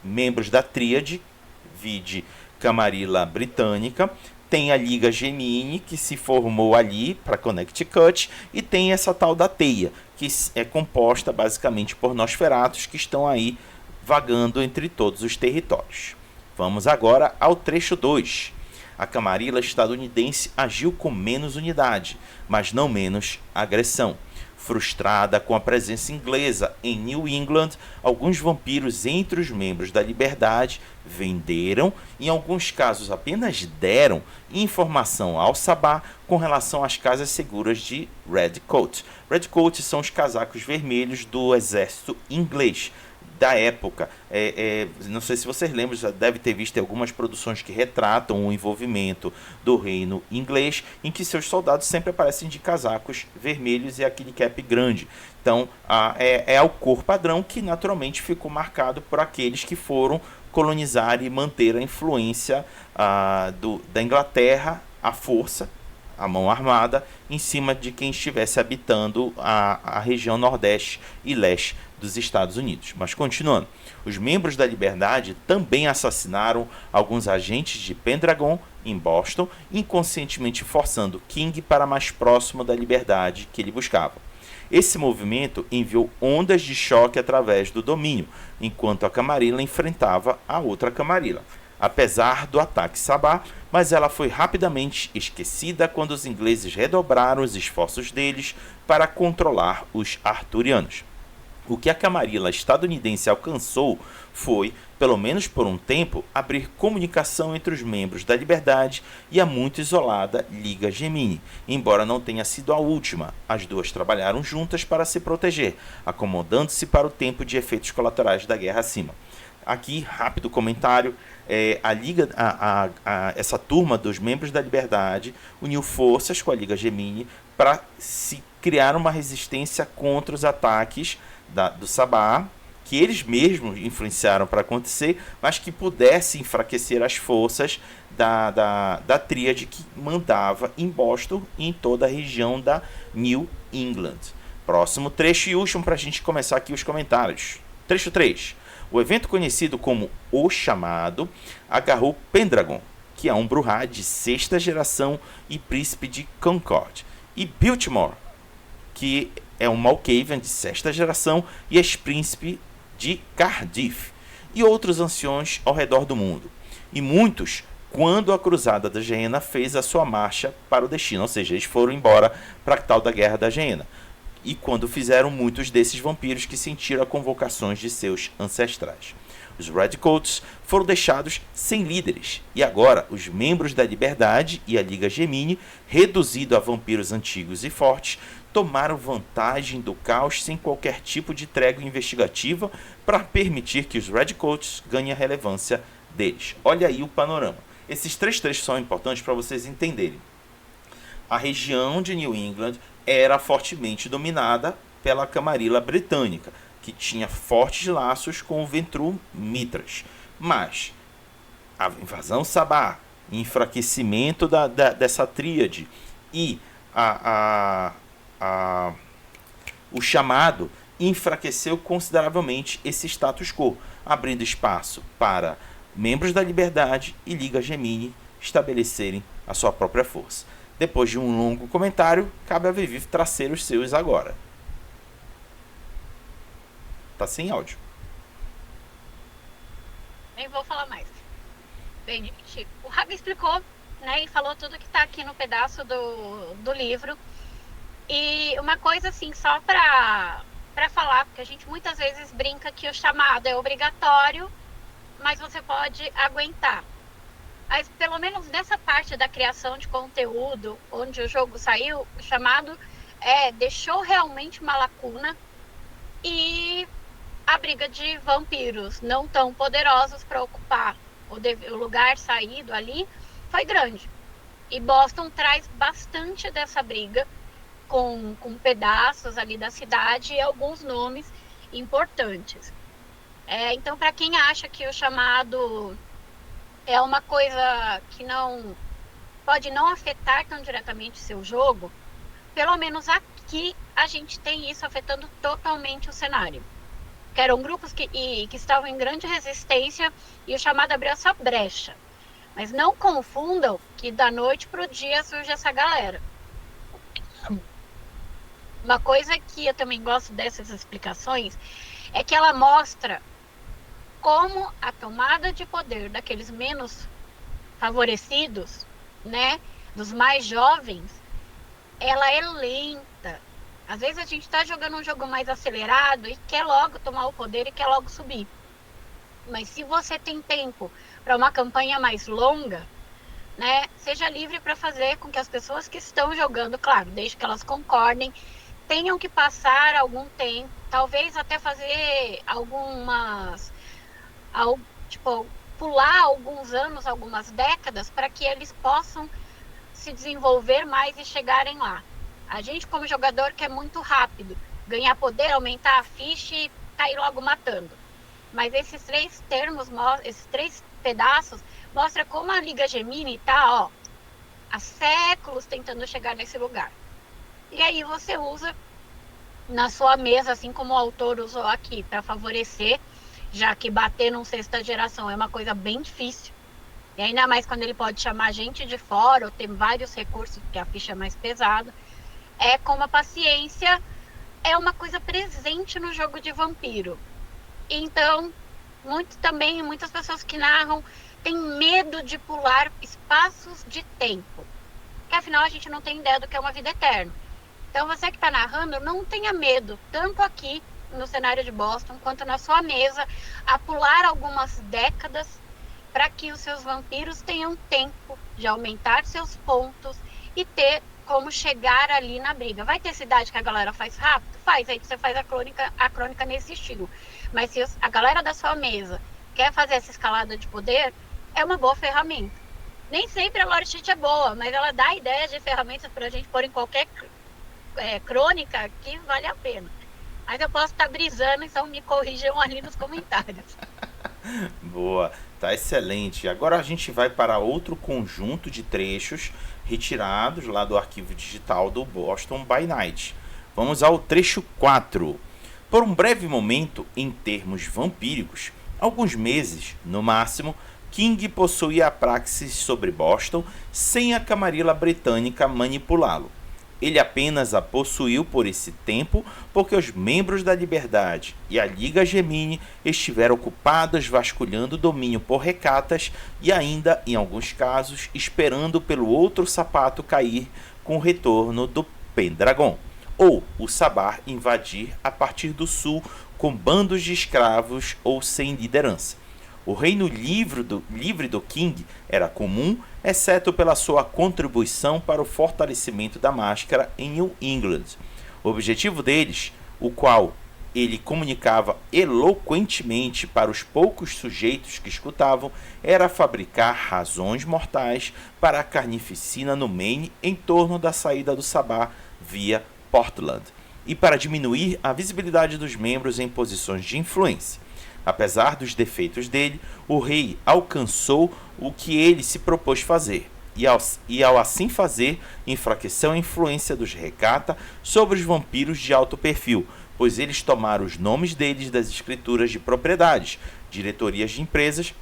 Speaker 1: membros da Tríade, vide Camarilla Britânica. Tem a Liga Gemini, que se formou ali para Connecticut, e tem essa tal da Teia, que é composta basicamente por Nosferatus, que estão aí vagando entre todos os territórios. Vamos agora ao trecho 2. A Camarilla estadunidense agiu com menos unidade, mas não menos agressão. Frustrada com a presença inglesa em New England, alguns vampiros entre os membros da Liberdade venderam, em alguns casos apenas deram, informação ao Sabá com relação às casas seguras de Redcoat. Redcoat são os casacos vermelhos do exército inglês da época. Não sei se vocês lembram, já deve ter visto algumas produções que retratam o envolvimento do reino inglês, em que seus soldados sempre aparecem de casacos vermelhos e aquele cap grande. Então é o cor padrão que naturalmente ficou marcado por aqueles que foram colonizar e manter a influência da Inglaterra à força, a mão armada, em cima de quem estivesse habitando a região nordeste e leste dos Estados Unidos. Mas continuando, os membros da Liberdade também assassinaram alguns agentes de Pendragon em Boston, inconscientemente forçando King para mais próximo da liberdade que ele buscava. Esse movimento enviou ondas de choque através do domínio, enquanto a Camarilla enfrentava a outra Camarilla, apesar do ataque Sabá, mas ela foi rapidamente esquecida quando os ingleses redobraram os esforços deles para controlar os arturianos. O que a Camarilla estadunidense alcançou foi, pelo menos por um tempo, abrir comunicação entre os membros da Liberdade e a muito isolada Liga Gemini. Embora não tenha sido a última, as duas trabalharam juntas para se proteger, acomodando-se para o tempo de efeitos colaterais da guerra acima. Aqui, rápido comentário, essa turma dos membros da Liberdade uniu forças com a Liga Gemini para se criar uma resistência contra os ataques do Sabá, que eles mesmos influenciaram para acontecer, mas que pudesse enfraquecer as forças da Tríade que mandava em Boston e em toda a região da New England. Próximo trecho e último para a gente começar aqui os comentários. Trecho 3. O evento conhecido como O Chamado agarrou Pendragon, que é um Bruhá de 6ª geração e príncipe de Concord, e Biltmore, que é um Malkavian de 6ª geração e ex-príncipe de Cardiff, e outros anciões ao redor do mundo. E muitos, quando a Cruzada da Gehenna fez a sua marcha para o destino, ou seja, eles foram embora para a tal da Guerra da Gehenna. E quando fizeram muitos desses vampiros que sentiram as convocações de seus ancestrais. Os Redcoats foram deixados sem líderes, e agora os membros da Liberdade e a Liga Gemini, reduzido a vampiros antigos e fortes, tomaram vantagem do caos sem qualquer tipo de trégua investigativa para permitir que os Redcoats ganhem a relevância deles. Olha aí o panorama. Esses 3 trechos são importantes para vocês entenderem. A região de New England era fortemente dominada pela Camarilla Britânica, que tinha fortes laços com o Ventru Mitras. Mas a invasão Sabá, enfraquecimento dessa tríade E o chamado enfraqueceu consideravelmente esse status quo, abrindo espaço para membros da Liberdade e Liga Gemini estabelecerem a sua própria força. Depois de um longo comentário, cabe a Vivi trazer os seus agora. Tá sem áudio.
Speaker 2: Nem vou falar mais. Bem, gente, o Rabi explicou, né, e falou tudo que tá aqui no pedaço do livro. E uma coisa assim, só para falar, porque a gente muitas vezes brinca que o chamado é obrigatório, mas você pode aguentar. Mas pelo menos nessa parte da criação de conteúdo, onde o jogo saiu, o chamado deixou realmente uma lacuna, e a briga de vampiros não tão poderosos para ocupar o lugar saído ali foi grande. E Boston traz bastante dessa briga, com pedaços ali da cidade e alguns nomes importantes. Então, para quem acha que o chamado é uma coisa que não pode não afetar tão diretamente seu jogo, pelo menos aqui a gente tem isso afetando totalmente o cenário. Que eram grupos que estavam em grande resistência, e o chamado abriu essa brecha. Mas não confundam que da noite para o dia surge essa galera. Uma coisa que eu também gosto dessas explicações é que ela mostra como a tomada de poder daqueles menos favorecidos, né, dos mais jovens, ela é lenta. Às vezes a gente está jogando um jogo mais acelerado e quer logo tomar o poder e quer logo subir. Mas se você tem tempo para uma campanha mais longa, né, seja livre para fazer com que as pessoas que estão jogando, claro, desde que elas concordem, tenham que passar algum tempo, talvez até fazer pular alguns anos, algumas décadas, para que eles possam se desenvolver mais e chegarem lá. A gente, como jogador, quer muito rápido, ganhar poder, aumentar a ficha e cair logo matando. Mas esses três pedaços, mostra como a Liga Gemini está há séculos tentando chegar nesse lugar. E aí você usa na sua mesa, assim como o autor usou aqui, para favorecer, já que bater num sexta geração é uma coisa bem difícil. E ainda mais quando ele pode chamar gente de fora, ou ter vários recursos, porque a ficha é mais pesada. Como a paciência é uma coisa presente no jogo de vampiro. Então, muitas pessoas que narram têm medo de pular espaços de tempo. Porque afinal a gente não tem ideia do que é uma vida eterna. Então você que está narrando, não tenha medo, tanto aqui no cenário de Boston, quanto na sua mesa, a pular algumas décadas para que os seus vampiros tenham tempo de aumentar seus pontos e ter como chegar ali na briga. Vai ter cidade que a galera faz rápido? Faz, aí você faz a crônica nesse estilo. Mas se a galera da sua mesa quer fazer essa escalada de poder, é uma boa ferramenta. Nem sempre a lore sheet é boa, mas ela dá ideias de ferramentas para a gente pôr em qualquer crônica que vale a pena. Mas eu posso estar brisando, então me corrijam ali nos comentários.
Speaker 1: Boa, tá excelente. Agora a gente vai para outro conjunto de trechos retirados lá do arquivo digital do Boston by Night. Vamos ao trecho 4. Por um breve momento, em termos vampíricos, alguns meses, no máximo, King possuía a praxis sobre Boston sem a camarilla britânica manipulá-lo. Ele apenas a possuiu por esse tempo porque os membros da Liberdade e a Liga Gemini estiveram ocupados vasculhando o domínio por recatas e ainda, em alguns casos, esperando pelo outro sapato cair com o retorno do Pendragon, ou o Sabar invadir a partir do sul com bandos de escravos ou sem liderança. O reino livre do King era comum, exceto pela sua contribuição para o fortalecimento da máscara em New England. O objetivo deles, o qual ele comunicava eloquentemente para os poucos sujeitos que escutavam, era fabricar razões mortais para a carnificina no Maine em torno da saída do Sabá via Portland, e para diminuir a visibilidade dos membros em posições de influência. Apesar dos defeitos dele, o rei alcançou o que ele se propôs fazer. e ao assim fazer, enfraqueceu a influência dos Recata sobre os vampiros de alto perfil, pois eles tomaram os nomes deles das escrituras de propriedades, diretorias de empresas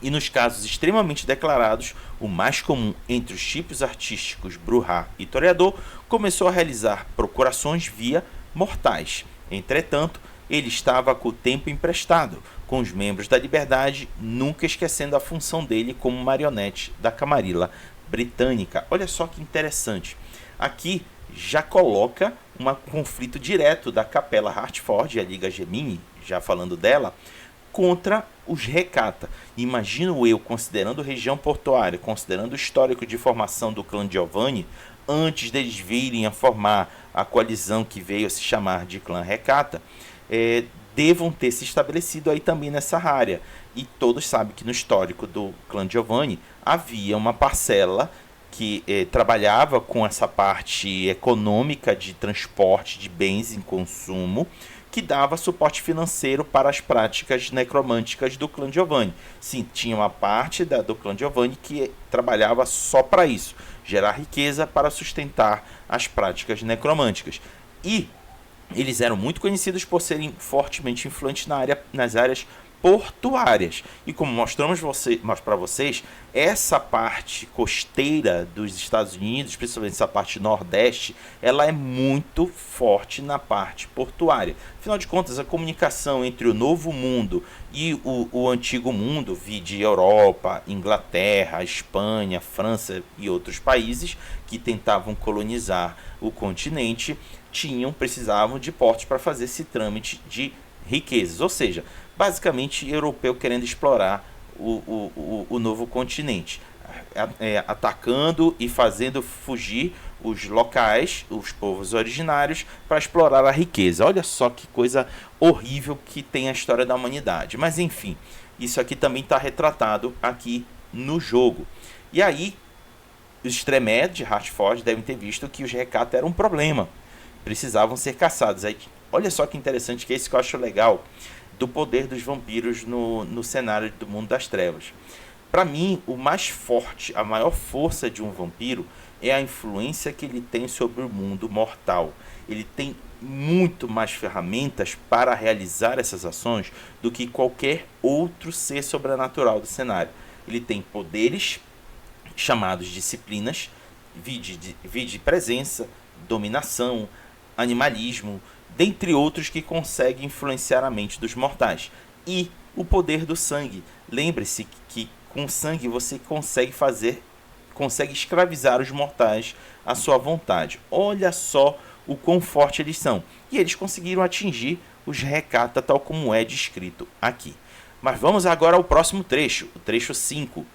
Speaker 1: e, nos casos extremamente declarados, o mais comum entre os tipos artísticos Bruhá e Toreador, começou a realizar procurações via mortais. Entretanto, ele estava com o tempo emprestado, com os membros da Liberdade, nunca esquecendo a função dele como marionete da Camarilla britânica. Olha só que interessante. Aqui já coloca um conflito direto da Capela Hartford, a Liga Gemini, já falando dela, contra os Recata. Imagino eu, considerando região portuária, considerando o histórico de formação do clã Giovanni, antes deles virem a formar a coalizão que veio a se chamar de clã Recata, devam ter se estabelecido aí também nessa área. E todos sabem que no histórico do clã Giovanni havia uma parcela que trabalhava com essa parte econômica de transporte de bens em consumo, que dava suporte financeiro para as práticas necromânticas do clã Giovanni. Sim, tinha uma parte do clã Giovanni que trabalhava só para isso, gerar riqueza para sustentar as práticas necromânticas. E eles eram muito conhecidos por serem fortemente influentes nas áreas portuárias. E como mostramos para vocês, essa parte costeira dos Estados Unidos, principalmente essa parte nordeste, ela é muito forte na parte portuária. Afinal de contas, a comunicação entre o Novo Mundo e o Antigo Mundo, vide Europa, Inglaterra, Espanha, França e outros países que tentavam colonizar o continente, precisavam de portos para fazer esse trâmite de riquezas, ou seja, basicamente europeu querendo explorar o novo continente, atacando e fazendo fugir os locais, os povos originários, para explorar a riqueza. Olha só que coisa horrível que tem a história da humanidade. Mas enfim, isso aqui também está retratado aqui no jogo. E aí, os Tremere de Hartford devem ter visto que os Recata eram um problema, precisavam ser caçados. Aí, olha só que interessante, que é isso que eu acho legal do poder dos vampiros no cenário do mundo das trevas. Para mim, o mais forte, a maior força de um vampiro é a influência que ele tem sobre o mundo mortal. Ele tem muito mais ferramentas para realizar essas ações do que qualquer outro ser sobrenatural do cenário. Ele tem poderes chamados disciplinas, vide presença, dominação, animalismo, dentre outros que conseguem influenciar a mente dos mortais. E o poder do sangue. Lembre-se que com sangue você consegue escravizar os mortais à sua vontade. Olha só o quão forte eles são. E eles conseguiram atingir os Recata, tal como é descrito aqui. Mas vamos agora ao próximo trecho, o trecho 5.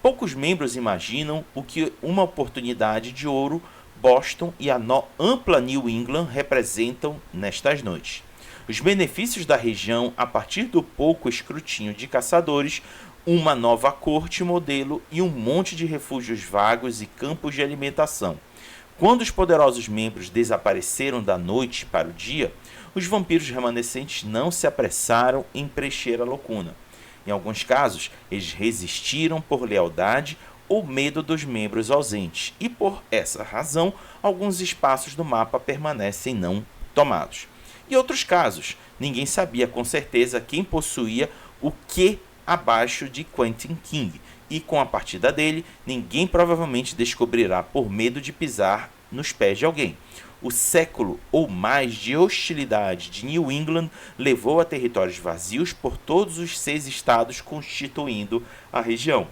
Speaker 1: Poucos membros imaginam o que uma oportunidade de ouro Boston e a ampla New England representam nestas noites. Os benefícios da região a partir do pouco escrutínio de caçadores, uma nova corte modelo e um monte de refúgios vagos e campos de alimentação. Quando os poderosos membros desapareceram da noite para o dia, os vampiros remanescentes não se apressaram em preencher a lacuna. Em alguns casos, eles resistiram por lealdade ou medo dos membros ausentes, e por essa razão, alguns espaços do mapa permanecem não tomados. Em outros casos, ninguém sabia com certeza quem possuía o que abaixo de Quentin King, e com a partida dele, ninguém provavelmente descobrirá por medo de pisar nos pés de alguém. O século ou mais de hostilidade de New England levou a territórios vazios por todos os 6 estados constituindo a região.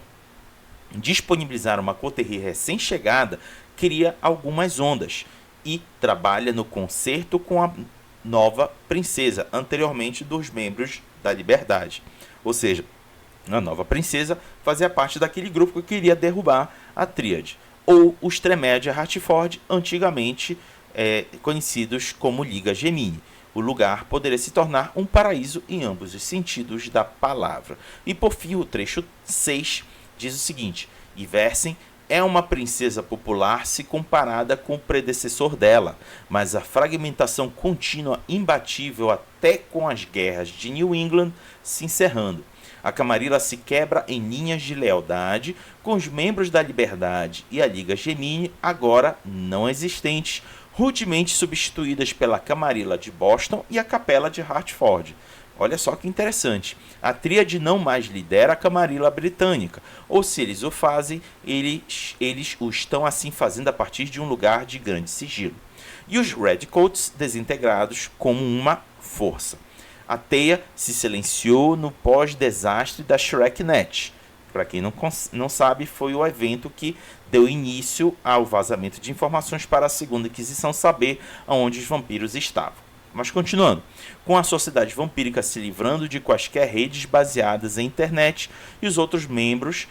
Speaker 1: Disponibilizar uma coterie recém-chegada cria algumas ondas e trabalha no concerto com a nova princesa, anteriormente dos membros da Liberdade. Ou seja, a nova princesa fazia parte daquele grupo que queria derrubar a Tríade, ou os Tremere de Hartford, antigamente conhecidos como Liga Gemini. O lugar poderia se tornar um paraíso em ambos os sentidos da palavra. E por fim, o trecho 6 diz o seguinte: Iversen é uma princesa popular se comparada com o predecessor dela, mas a fragmentação contínua imbatível até com as guerras de New England se encerrando. A Camarilla se quebra em linhas de lealdade com os membros da Liberdade e a Liga Gemini, agora não existentes, rudemente substituídas pela Camarilla de Boston e a Capela de Hartford. Olha só que interessante. A tríade não mais lidera a Camarilla britânica, ou se eles o fazem, eles o estão assim fazendo a partir de um lugar de grande sigilo. E os Redcoats desintegrados como uma força. A teia se silenciou no pós-desastre da ShrekNet. Para quem não sabe, foi o evento que deu início ao vazamento de informações para a Segunda Inquisição saber aonde os vampiros estavam. Mas continuando, com a sociedade vampírica se livrando de quaisquer redes baseadas em internet e os outros membros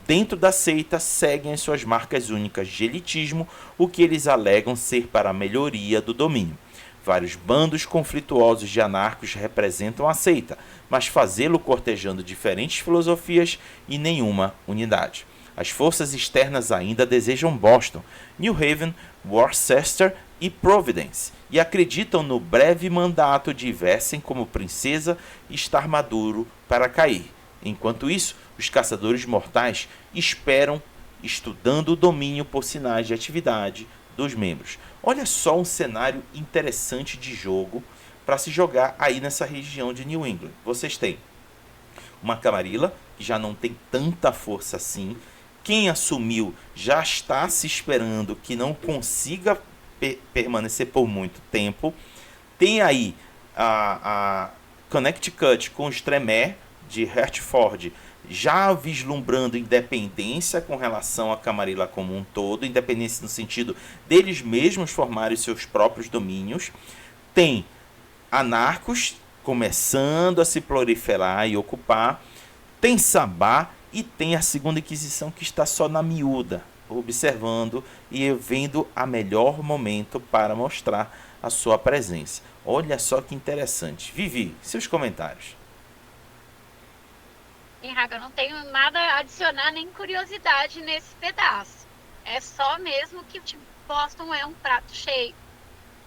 Speaker 1: dentro da seita seguem as suas marcas únicas de elitismo, o que eles alegam ser para a melhoria do domínio. Vários bandos conflituosos de anarcos representam a seita, mas fazê-lo cortejando diferentes filosofias e nenhuma unidade. As forças externas ainda desejam Boston, New Haven, Worcester e Providence, e acreditam no breve mandato de Vessen como princesa e estar maduro para cair. Enquanto isso, os caçadores mortais esperam, estudando o domínio por sinais de atividade dos membros. Olha só um cenário interessante de jogo para se jogar aí nessa região de New England. Vocês têm uma Camarilla, que já não tem tanta força assim. Quem assumiu já está se esperando que não consiga permanecer por muito tempo. Tem aí a Connecticut com os Tremere de Hertford já vislumbrando independência com relação à Camarilla como um todo, independência no sentido deles mesmos formarem seus próprios domínios. Tem anarcos começando a se proliferar e ocupar. Tem Sabá e tem a Segunda Inquisição que está só na miúda, observando e vendo a melhor momento para mostrar a sua presença. Olha só que interessante. Vivi, seus comentários.
Speaker 2: Raga, eu não tenho nada a adicionar, nem curiosidade nesse pedaço. É só mesmo que tipo, Boston é um prato cheio.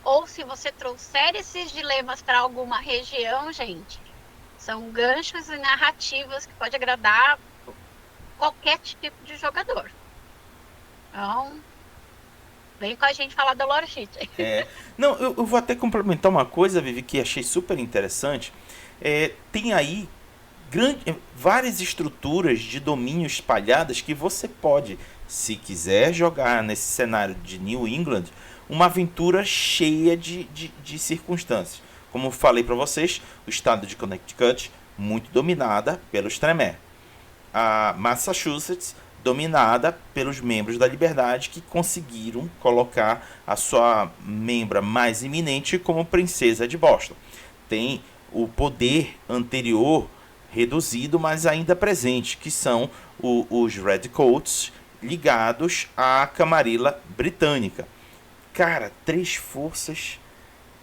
Speaker 2: Ou se você trouxer esses dilemas para alguma região, gente, são ganchos e narrativas que pode agradar qualquer tipo de jogador. Então, vem com a gente falar da Lore Sheet.
Speaker 1: Não, eu vou até complementar uma coisa, Vivi, que achei super interessante. Tem aí várias estruturas de domínio espalhadas que você pode, se quiser jogar nesse cenário de New England, uma aventura cheia de circunstâncias. Como falei para vocês, o estado de Connecticut muito dominada pelos Tremere. A Massachusetts dominada pelos membros da Liberdade que conseguiram colocar a sua membra mais iminente como princesa de Boston. Tem o poder anterior reduzido, mas ainda presente, que são os Redcoats ligados à Camarilla britânica. Cara, 3 forças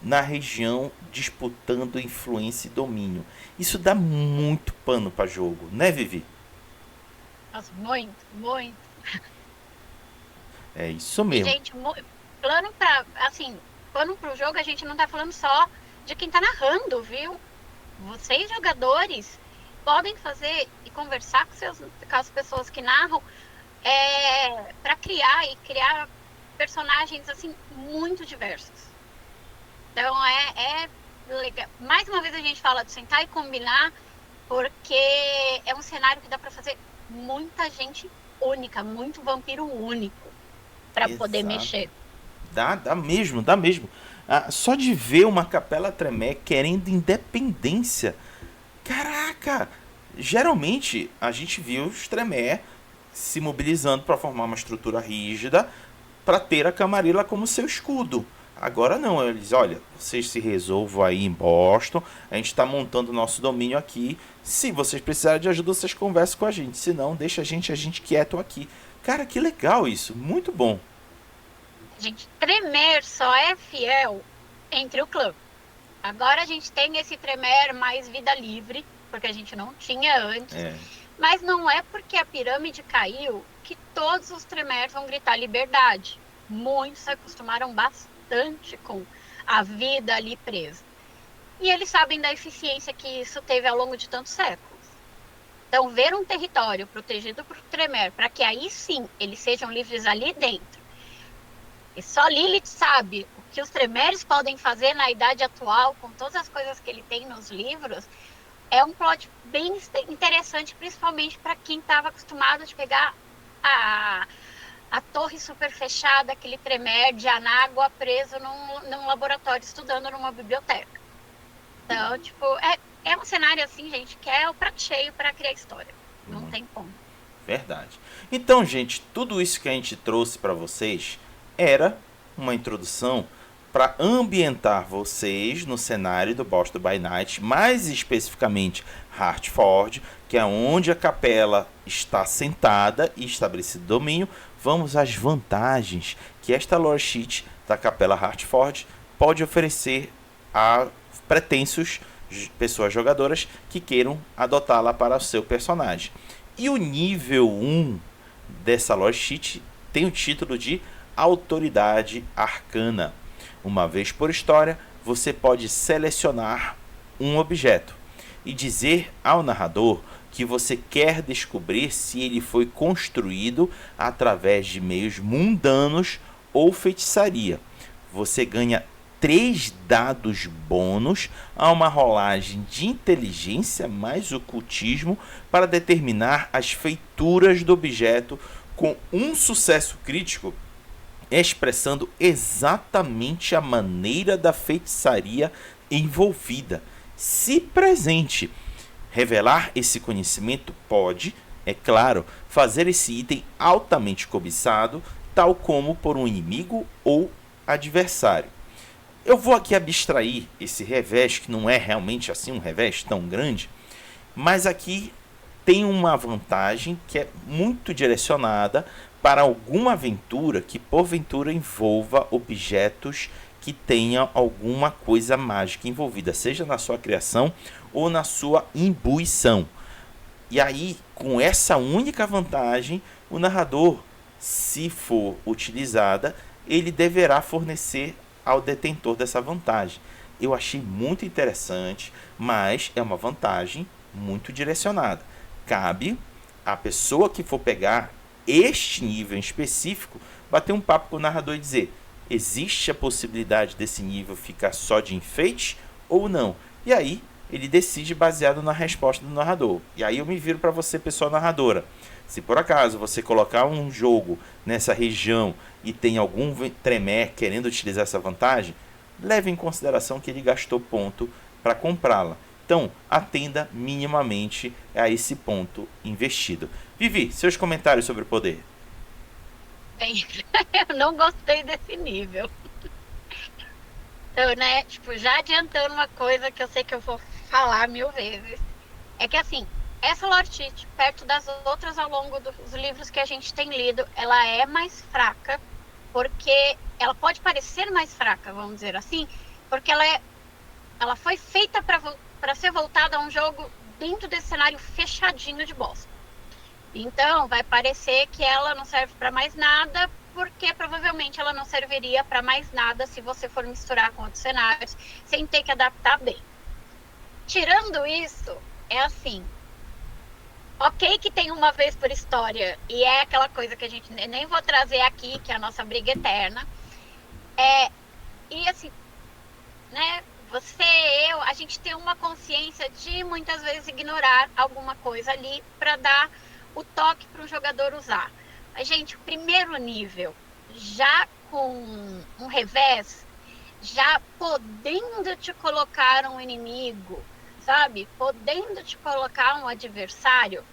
Speaker 1: na região disputando influência e domínio. Isso dá muito pano para jogo, né, Vivi?
Speaker 2: Nossa, muito, muito.
Speaker 1: É isso mesmo.
Speaker 2: E, gente, plano pro jogo, a gente não tá falando só de quem tá narrando, viu? Vocês, jogadores, podem fazer e conversar com as pessoas que narram para criar personagens assim muito diversos. Então é legal. Mais uma vez a gente fala de sentar e combinar, porque é um cenário que dá para fazer muita gente única, muito vampiro único para poder mexer.
Speaker 1: Dá mesmo. Só de ver uma Capela Tremere querendo independência. Caraca! Geralmente a gente viu os Tremere se mobilizando para formar uma estrutura rígida para ter a Camarilla como seu escudo. Agora não, eles, olha, vocês se resolvam aí em Boston, a gente está montando o nosso domínio aqui. Se vocês precisarem de ajuda, vocês conversam com a gente. Se não, deixa a gente quieto aqui. Cara, que legal isso, muito bom.
Speaker 2: Gente, Tremere só é fiel entre o clã. Agora a gente tem esse Tremere mais vida livre, porque a gente não tinha antes. Mas não é porque a pirâmide caiu que todos os Tremere vão gritar liberdade. Muitos se acostumaram bastante com a vida ali presa. E eles sabem da eficiência que isso teve ao longo de tantos séculos. Então, ver um território protegido por Tremere, para que aí sim eles sejam livres ali dentro. E só Lilith sabe o que os Tremeres podem fazer na idade atual, com todas as coisas que ele tem nos livros. É um plot bem interessante, principalmente para quem estava acostumado a pegar a torre super fechada, aquele Tremere de Anágua preso num laboratório, estudando numa biblioteca. Então, tipo, é um cenário assim, gente, que é o prato cheio para criar história. Não tem como.
Speaker 1: Verdade. Então, gente, tudo isso que a gente trouxe para vocês era uma introdução para ambientar vocês no cenário do Boston by Night, mais especificamente Hartford, que é onde a capela está sentada e estabelecido domínio. Vamos às vantagens que esta lore sheet da capela Hartford pode oferecer a pretensos pessoas jogadoras que queiram adotá-la para o seu personagem. E o nível 1 dessa lore sheet tem o título de Autoridade Arcana. Uma vez por história, você pode selecionar um objeto e dizer ao narrador que você quer descobrir se ele foi construído através de meios mundanos ou feitiçaria. Você ganha 3 dados bônus a uma rolagem de inteligência mais ocultismo para determinar as feituras do objeto, com um sucesso crítico expressando exatamente a maneira da feitiçaria envolvida. Se presente, revelar esse conhecimento pode, é claro, fazer esse item altamente cobiçado, tal como por um inimigo ou adversário. Eu vou aqui abstrair esse revés, que não é realmente assim um revés tão grande, mas aqui tem uma vantagem que é muito direcionada para alguma aventura que porventura envolva objetos que tenham alguma coisa mágica envolvida, seja na sua criação ou na sua imbuição. E aí, com essa única vantagem, o narrador, se for utilizada, ele deverá fornecer ao detentor dessa vantagem. Eu achei muito interessante, mas é uma vantagem muito direcionada. Cabe à pessoa que for pegar este nível em específico bater um papo com o narrador e dizer: existe a possibilidade desse nível ficar só de enfeite ou não? E aí ele decide baseado na resposta do narrador. E aí eu me viro para você, pessoa narradora. Se por acaso você colocar um jogo nessa região e tem algum Tremere querendo utilizar essa vantagem, leve em consideração que ele gastou ponto para comprá-la. Então, atenda minimamente a esse ponto investido. Vivi, seus comentários sobre o poder.
Speaker 2: Bem, eu não gostei desse nível. Então, né, tipo, já adiantando uma coisa que eu sei que eu vou falar 1000 vezes, é que assim, essa lore sheet, perto das outras ao longo dos livros que a gente tem lido, ela é mais fraca, porque ela pode parecer mais fraca, vamos dizer assim, porque ela foi feita para ser voltada a um jogo dentro desse cenário fechadinho de Boston. Então, vai parecer que ela não serve para mais nada, porque provavelmente ela não serviria para mais nada se você for misturar com outros cenários, sem ter que adaptar bem. Tirando isso, é assim, ok que tem uma vez por história, e é aquela coisa que a gente nem vou trazer aqui, que é a nossa briga eterna, e assim, né, você, eu, a gente tem uma consciência de muitas vezes ignorar alguma coisa ali para dar o toque para o jogador usar. Mas, gente, o primeiro nível, já com um revés, já podendo te colocar um inimigo, sabe? Podendo te colocar um adversário,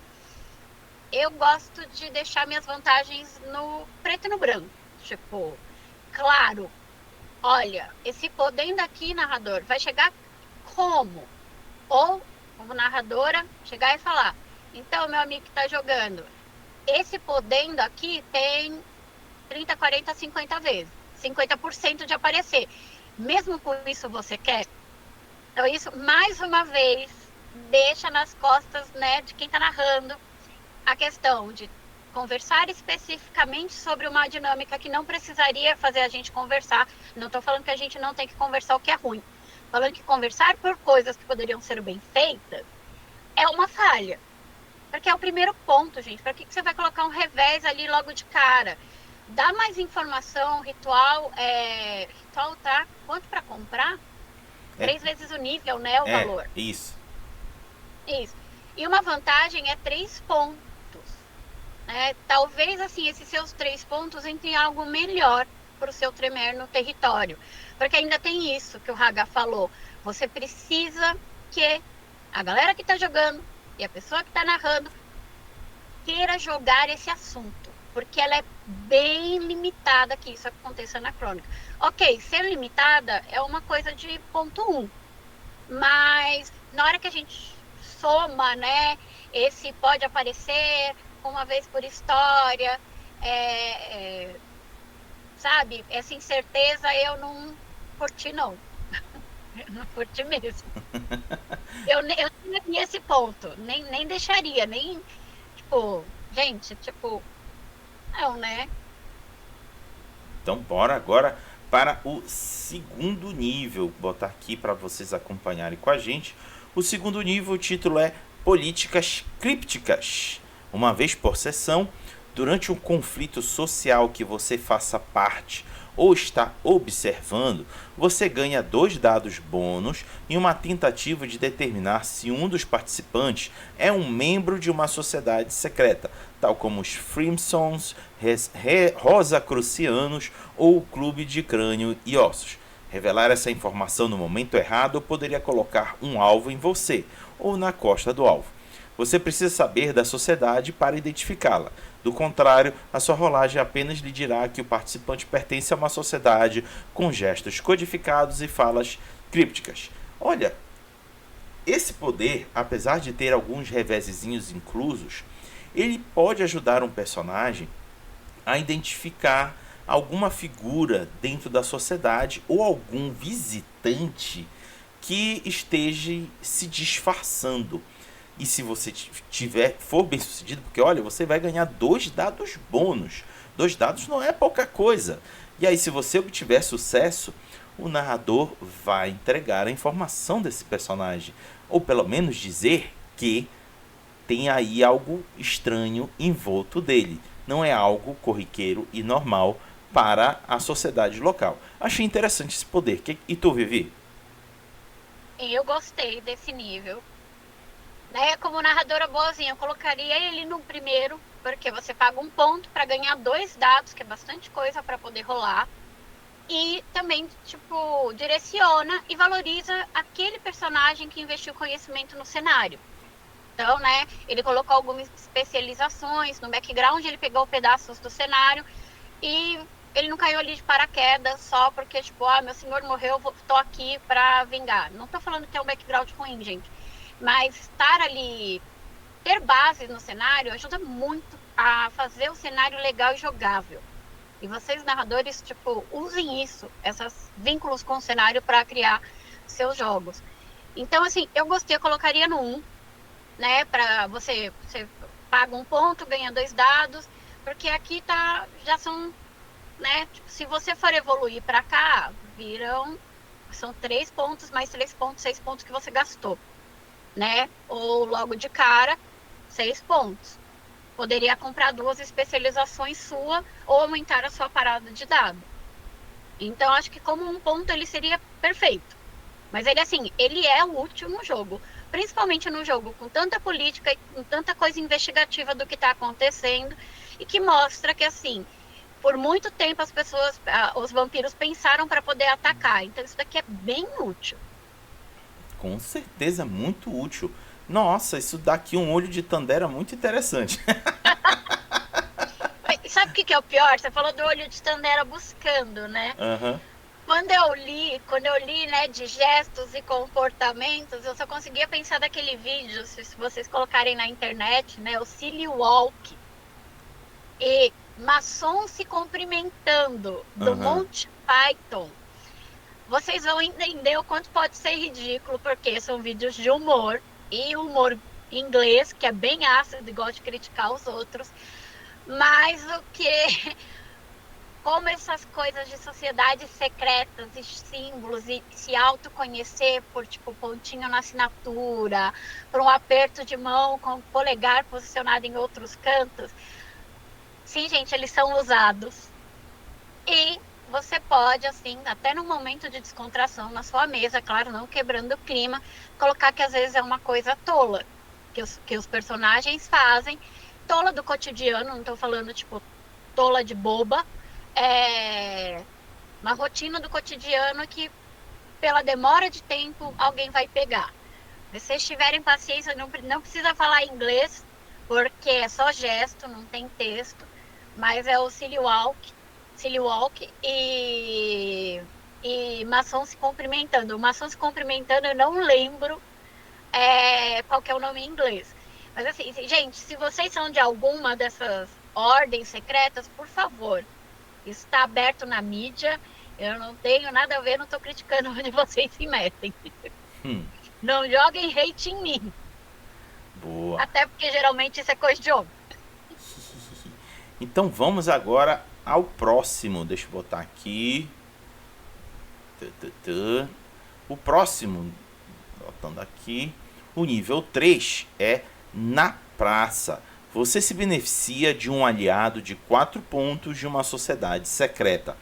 Speaker 2: eu gosto de deixar minhas vantagens no preto e no branco. Tipo, claro, olha, esse podendo aqui, narrador, vai chegar como? Ou, como narradora, chegar e falar: então, meu amigo que está jogando, esse podendo aqui tem 30, 40, 50 vezes. 50% de aparecer. Mesmo com isso você quer? Então, isso, mais uma vez, deixa nas costas, né, de quem está narrando a questão de conversar especificamente sobre uma dinâmica que não precisaria fazer a gente conversar. Não estou falando que a gente não tem que conversar o que é ruim. Falando que conversar por coisas que poderiam ser bem feitas é uma falha. Porque é o primeiro ponto, gente. Para que você vai colocar um revés ali logo de cara? Dá mais informação, ritual tá quanto para comprar?
Speaker 1: É,
Speaker 2: 3 vezes o nível, né? O valor.
Speaker 1: isso.
Speaker 2: Isso. E uma vantagem é 3 pontos. Né? Talvez, assim, esses seus 3 pontos entrem em algo melhor para o seu Tremer no território. Porque ainda tem isso que o Haga falou. Você precisa que a galera que está jogando e a pessoa que está narrando queira jogar esse assunto. Porque ela é bem limitada que isso aconteça na crônica. Ok, ser limitada é uma coisa de ponto 1. Mas na hora que a gente soma, né? Esse pode aparecer uma vez por história, sabe? Essa incerteza eu não curti, não. Eu não curti mesmo. Eu tinha esse ponto, nem deixaria, nem, tipo, gente, tipo, não, né?
Speaker 1: Então bora agora para o segundo nível, vou botar aqui para vocês acompanharem com a gente. O segundo nível, o título é Políticas Crípticas. Uma vez por sessão, durante um conflito social que você faça parte ou está observando, você ganha 2 dados bônus em uma tentativa de determinar se um dos participantes é um membro de uma sociedade secreta, tal como os Freemasons, Rosacrucianos ou o Clube de Crânio e Ossos. Revelar essa informação no momento errado poderia colocar um alvo em você ou na costa do alvo. Você precisa saber da sociedade para identificá-la. Do contrário, a sua rolagem apenas lhe dirá que o participante pertence a uma sociedade com gestos codificados e falas crípticas. Olha, esse poder, apesar de ter alguns revesezinhos inclusos, ele pode ajudar um personagem a identificar alguma figura dentro da sociedade ou algum visitante que esteja se disfarçando. E se você for bem sucedido, porque olha, você vai ganhar 2 dados bônus. 2 dados não é pouca coisa. E aí, se você obtiver sucesso, o narrador vai entregar a informação desse personagem. Ou pelo menos dizer que tem aí algo estranho envolto dele. Não é algo corriqueiro e normal para a sociedade local. Achei interessante esse poder. E tu, Vivi?
Speaker 2: Eu gostei desse nível. Né, como narradora boazinha, eu colocaria ele no primeiro, porque você paga 1 ponto para ganhar 2 dados, que é bastante coisa para poder rolar. E também, tipo, direciona e valoriza aquele personagem que investiu conhecimento no cenário. Então, né, ele colocou algumas especializações no background, ele pegou pedaços do cenário e ele não caiu ali de paraquedas só porque, tipo, meu senhor morreu, tô aqui para vingar. Não tô falando que é um background ruim, gente. Mas estar ali, ter base no cenário, ajuda muito a fazer o cenário legal e jogável. E vocês, narradores, tipo, usem isso, esses vínculos com o cenário para criar seus jogos. Então, assim, eu gostei, eu colocaria no 1, né? Para você paga 1 ponto, ganha 2 dados, porque aqui já são, né? Tipo, se você for evoluir para cá, são 3 pontos, mais 3 pontos, 6 pontos que você gastou. Né? Ou logo de cara, 6 pontos. Poderia comprar 2 especializações sua ou aumentar a sua parada de dado. Então, acho que como 1 ponto ele seria perfeito. Mas ele, assim, ele é o último jogo. Principalmente no jogo com tanta política e com tanta coisa investigativa do que está acontecendo. E que mostra que, assim, por muito tempo as pessoas, os vampiros pensaram para poder atacar. Então, isso daqui é bem útil.
Speaker 1: Com certeza, muito útil. Nossa, isso dá aqui um olho de Tandera muito interessante.
Speaker 2: Sabe o que é o pior? Você falou do olho de Tandera buscando, né?
Speaker 1: Uhum.
Speaker 2: Quando eu li, né, de gestos e comportamentos, eu só conseguia pensar daquele vídeo, se vocês colocarem na internet, né, o Silly Walk. E maçom se cumprimentando, do Monty Python. Vocês vão entender o quanto pode ser ridículo, porque são vídeos de humor, e humor inglês, que é bem ácido e gosta de criticar os outros. Mas como essas coisas de sociedades secretas e símbolos e se autoconhecer por, tipo, pontinho na assinatura, por um aperto de mão com o polegar posicionado em outros cantos. Sim, gente, eles são usados. E você pode, assim, até no momento de descontração na sua mesa, claro, não quebrando o clima, colocar que às vezes é uma coisa tola que os personagens fazem, tola do cotidiano, não estou falando, tipo, tola de boba, é uma rotina do cotidiano que, pela demora de tempo, alguém vai pegar. Se vocês tiverem paciência, não precisa falar inglês, porque é só gesto, não tem texto, mas é o silly walk e maçom se cumprimentando. O maçom se cumprimentando, eu não lembro qual que é o nome em inglês. Mas assim, gente, se vocês são de alguma dessas ordens secretas, por favor, está aberto na mídia. Eu não tenho nada a ver, não estou criticando onde vocês se metem. Não joguem hate em mim.
Speaker 1: Boa.
Speaker 2: Até porque geralmente isso é coisa de homem.
Speaker 1: Então vamos agora ao próximo. Deixa eu botar aqui. O próximo, botando aqui, o nível 3 é na praça. Você se beneficia de um aliado de 4 pontos de uma sociedade secreta,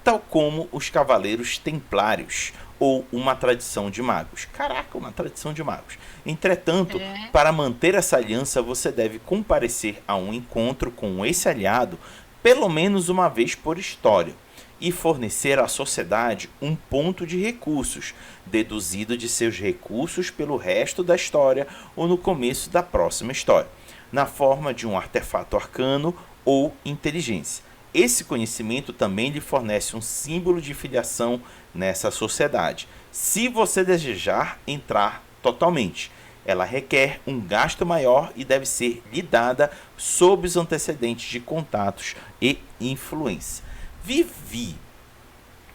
Speaker 1: tal como os Cavaleiros Templários ou uma tradição de magos. Caraca, uma tradição de magos. Entretanto, para manter essa aliança, você deve comparecer a um encontro com esse aliado pelo menos uma vez por história e fornecer à sociedade um ponto de recursos, deduzido de seus recursos pelo resto da história ou no começo da próxima história, na forma de um artefato arcano ou inteligência. Esse conhecimento também lhe fornece um símbolo de filiação nessa sociedade, se você desejar entrar totalmente. Ela requer um gasto maior e deve ser lidada sob os antecedentes de contatos e influência. Vivi,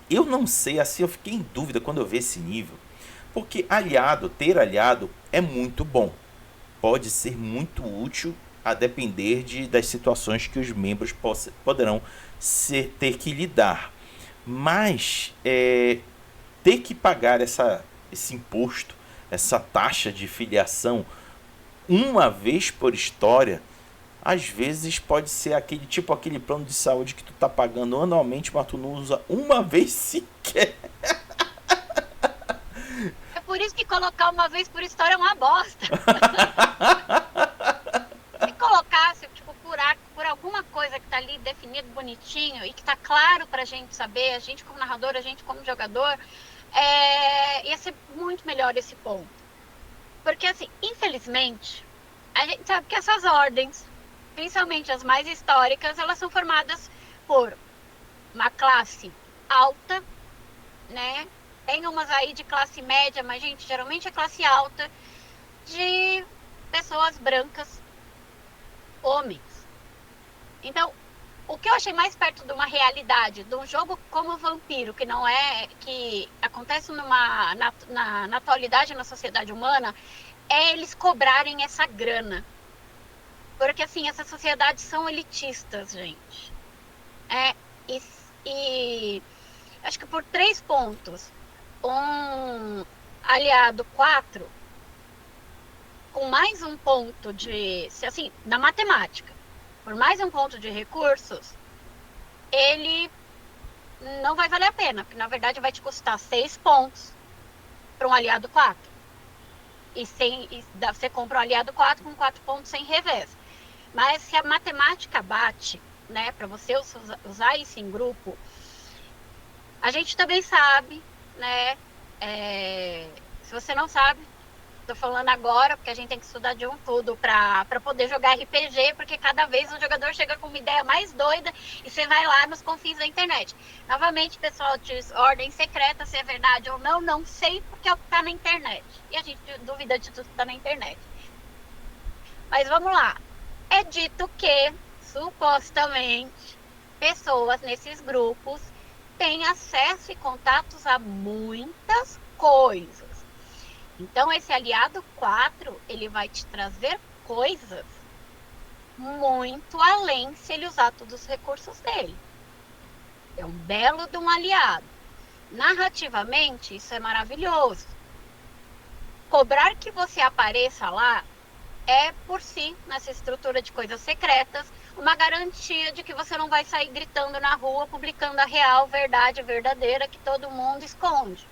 Speaker 1: eu não sei, assim, eu fiquei em dúvida quando eu vi esse nível, porque ter aliado é muito bom, pode ser muito útil a depender das situações que os membros poderão ter que lidar, mas ter que pagar esse imposto, essa taxa de filiação uma vez por história, às vezes pode ser aquele plano de saúde que tu tá pagando anualmente, mas tu não usa uma vez sequer.
Speaker 2: É por isso que colocar uma vez por história é uma bosta. Se colocasse, tipo, por alguma coisa que tá ali definido bonitinho e que tá claro pra gente saber, a gente como narrador, a gente como jogador, ia ser muito melhor esse ponto. Porque, assim, infelizmente, a gente sabe que essas ordens, principalmente as mais históricas, elas são formadas por uma classe alta, né? Tem umas aí de classe média, mas, gente, geralmente é classe alta, de pessoas brancas, homens. Então, o que eu achei mais perto de uma realidade, de um jogo como Vampiro, que não é, que acontece na atualidade na sociedade humana, é eles cobrarem essa grana. Porque, assim, essas sociedades são elitistas, gente. E acho que por 3 pontos, um aliado 4, com mais um ponto de, assim, na matemática, por mais um ponto de recursos, ele não vai valer a pena, porque na verdade vai te custar 6 pontos para um aliado 4. E você compra um aliado 4 com 4 pontos sem revés. Mas se a matemática bate, né, para você usar isso em grupo, a gente também sabe, né, se você não sabe, tô falando agora, porque a gente tem que estudar de um tudo para poder jogar RPG, porque cada vez o jogador chega com uma ideia mais doida e você vai lá nos confins da internet. Novamente, pessoal diz ordem secreta, se é verdade ou não, não sei, porque é o que tá na internet. E a gente duvida de tudo que tá na internet. Mas vamos lá. É dito que, supostamente, pessoas nesses grupos têm acesso e contatos a muitas coisas. Então, esse aliado 4, ele vai te trazer coisas muito além se ele usar todos os recursos dele. É um belo de um aliado. Narrativamente, isso é maravilhoso. Cobrar que você apareça lá é, por si, nessa estrutura de coisas secretas, uma garantia de que você não vai sair gritando na rua, publicando a real verdade verdadeira que todo mundo esconde.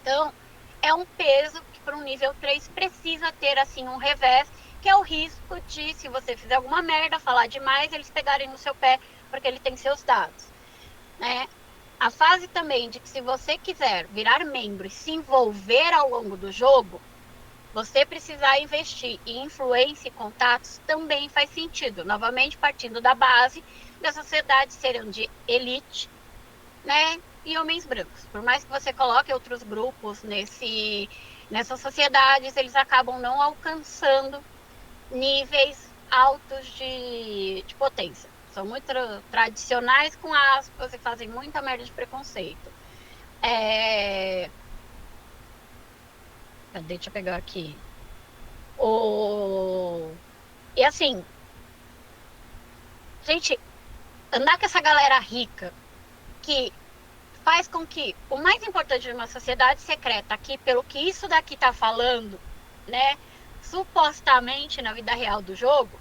Speaker 2: Então, é um peso que para um nível 3 precisa ter assim um revés, que é o risco de, se você fizer alguma merda, falar demais, eles pegarem no seu pé, porque ele tem seus dados, né? A fase também de que, se você quiser virar membro e se envolver ao longo do jogo, você precisar investir em influência e contatos também faz sentido. Novamente, partindo da base das sociedades serem de elite, né, e homens brancos. Por mais que você coloque outros grupos nessas sociedades, eles acabam não alcançando níveis altos de potência. São muito tradicionais, com aspas, e fazem muita merda de preconceito. Deixa eu pegar aqui. E assim, gente, andar com essa galera rica que faz com que o mais importante de uma sociedade secreta aqui, pelo que isso daqui tá falando, né, supostamente na vida real do jogo,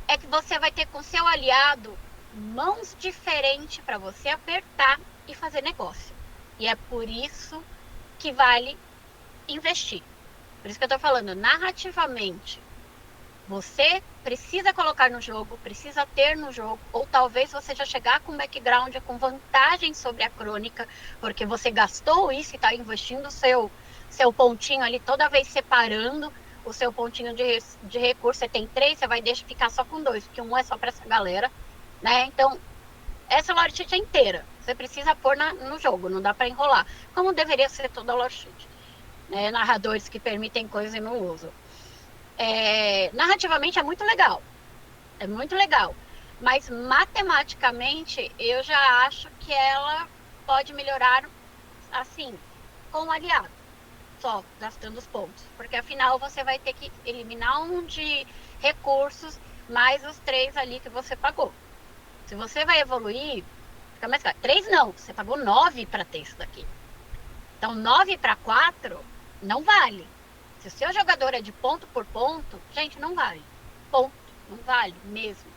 Speaker 2: é que você vai ter com seu aliado mãos diferentes para você apertar e fazer negócio. E é por isso que vale investir. Por isso que eu tô falando, narrativamente, você precisa colocar no jogo, precisa ter no jogo, ou talvez você já chegar com background, com vantagem sobre a crônica, porque você gastou isso e está investindo o seu pontinho ali, toda vez separando o seu pontinho de recurso. Você tem 3, você vai deixar ficar só com 2, porque 1 é só para essa galera, né? Então, essa lore sheet é inteira. Você precisa pôr no jogo, não dá para enrolar. Como deveria ser toda a lore sheet. Né? Narradores que permitem coisas e não usam. Narrativamente é muito legal. É muito legal. Mas matematicamente, eu já acho que ela pode melhorar, assim, com um aliado. Só gastando os pontos, porque afinal você vai ter que eliminar um de recursos mais os 3 ali que você pagou. Se você vai evoluir, fica mais caro. 3 não, você pagou 9 para ter isso daqui. Então 9 para 4 não vale. Se o seu jogador é de ponto por ponto, gente, não vale. Ponto, não vale mesmo.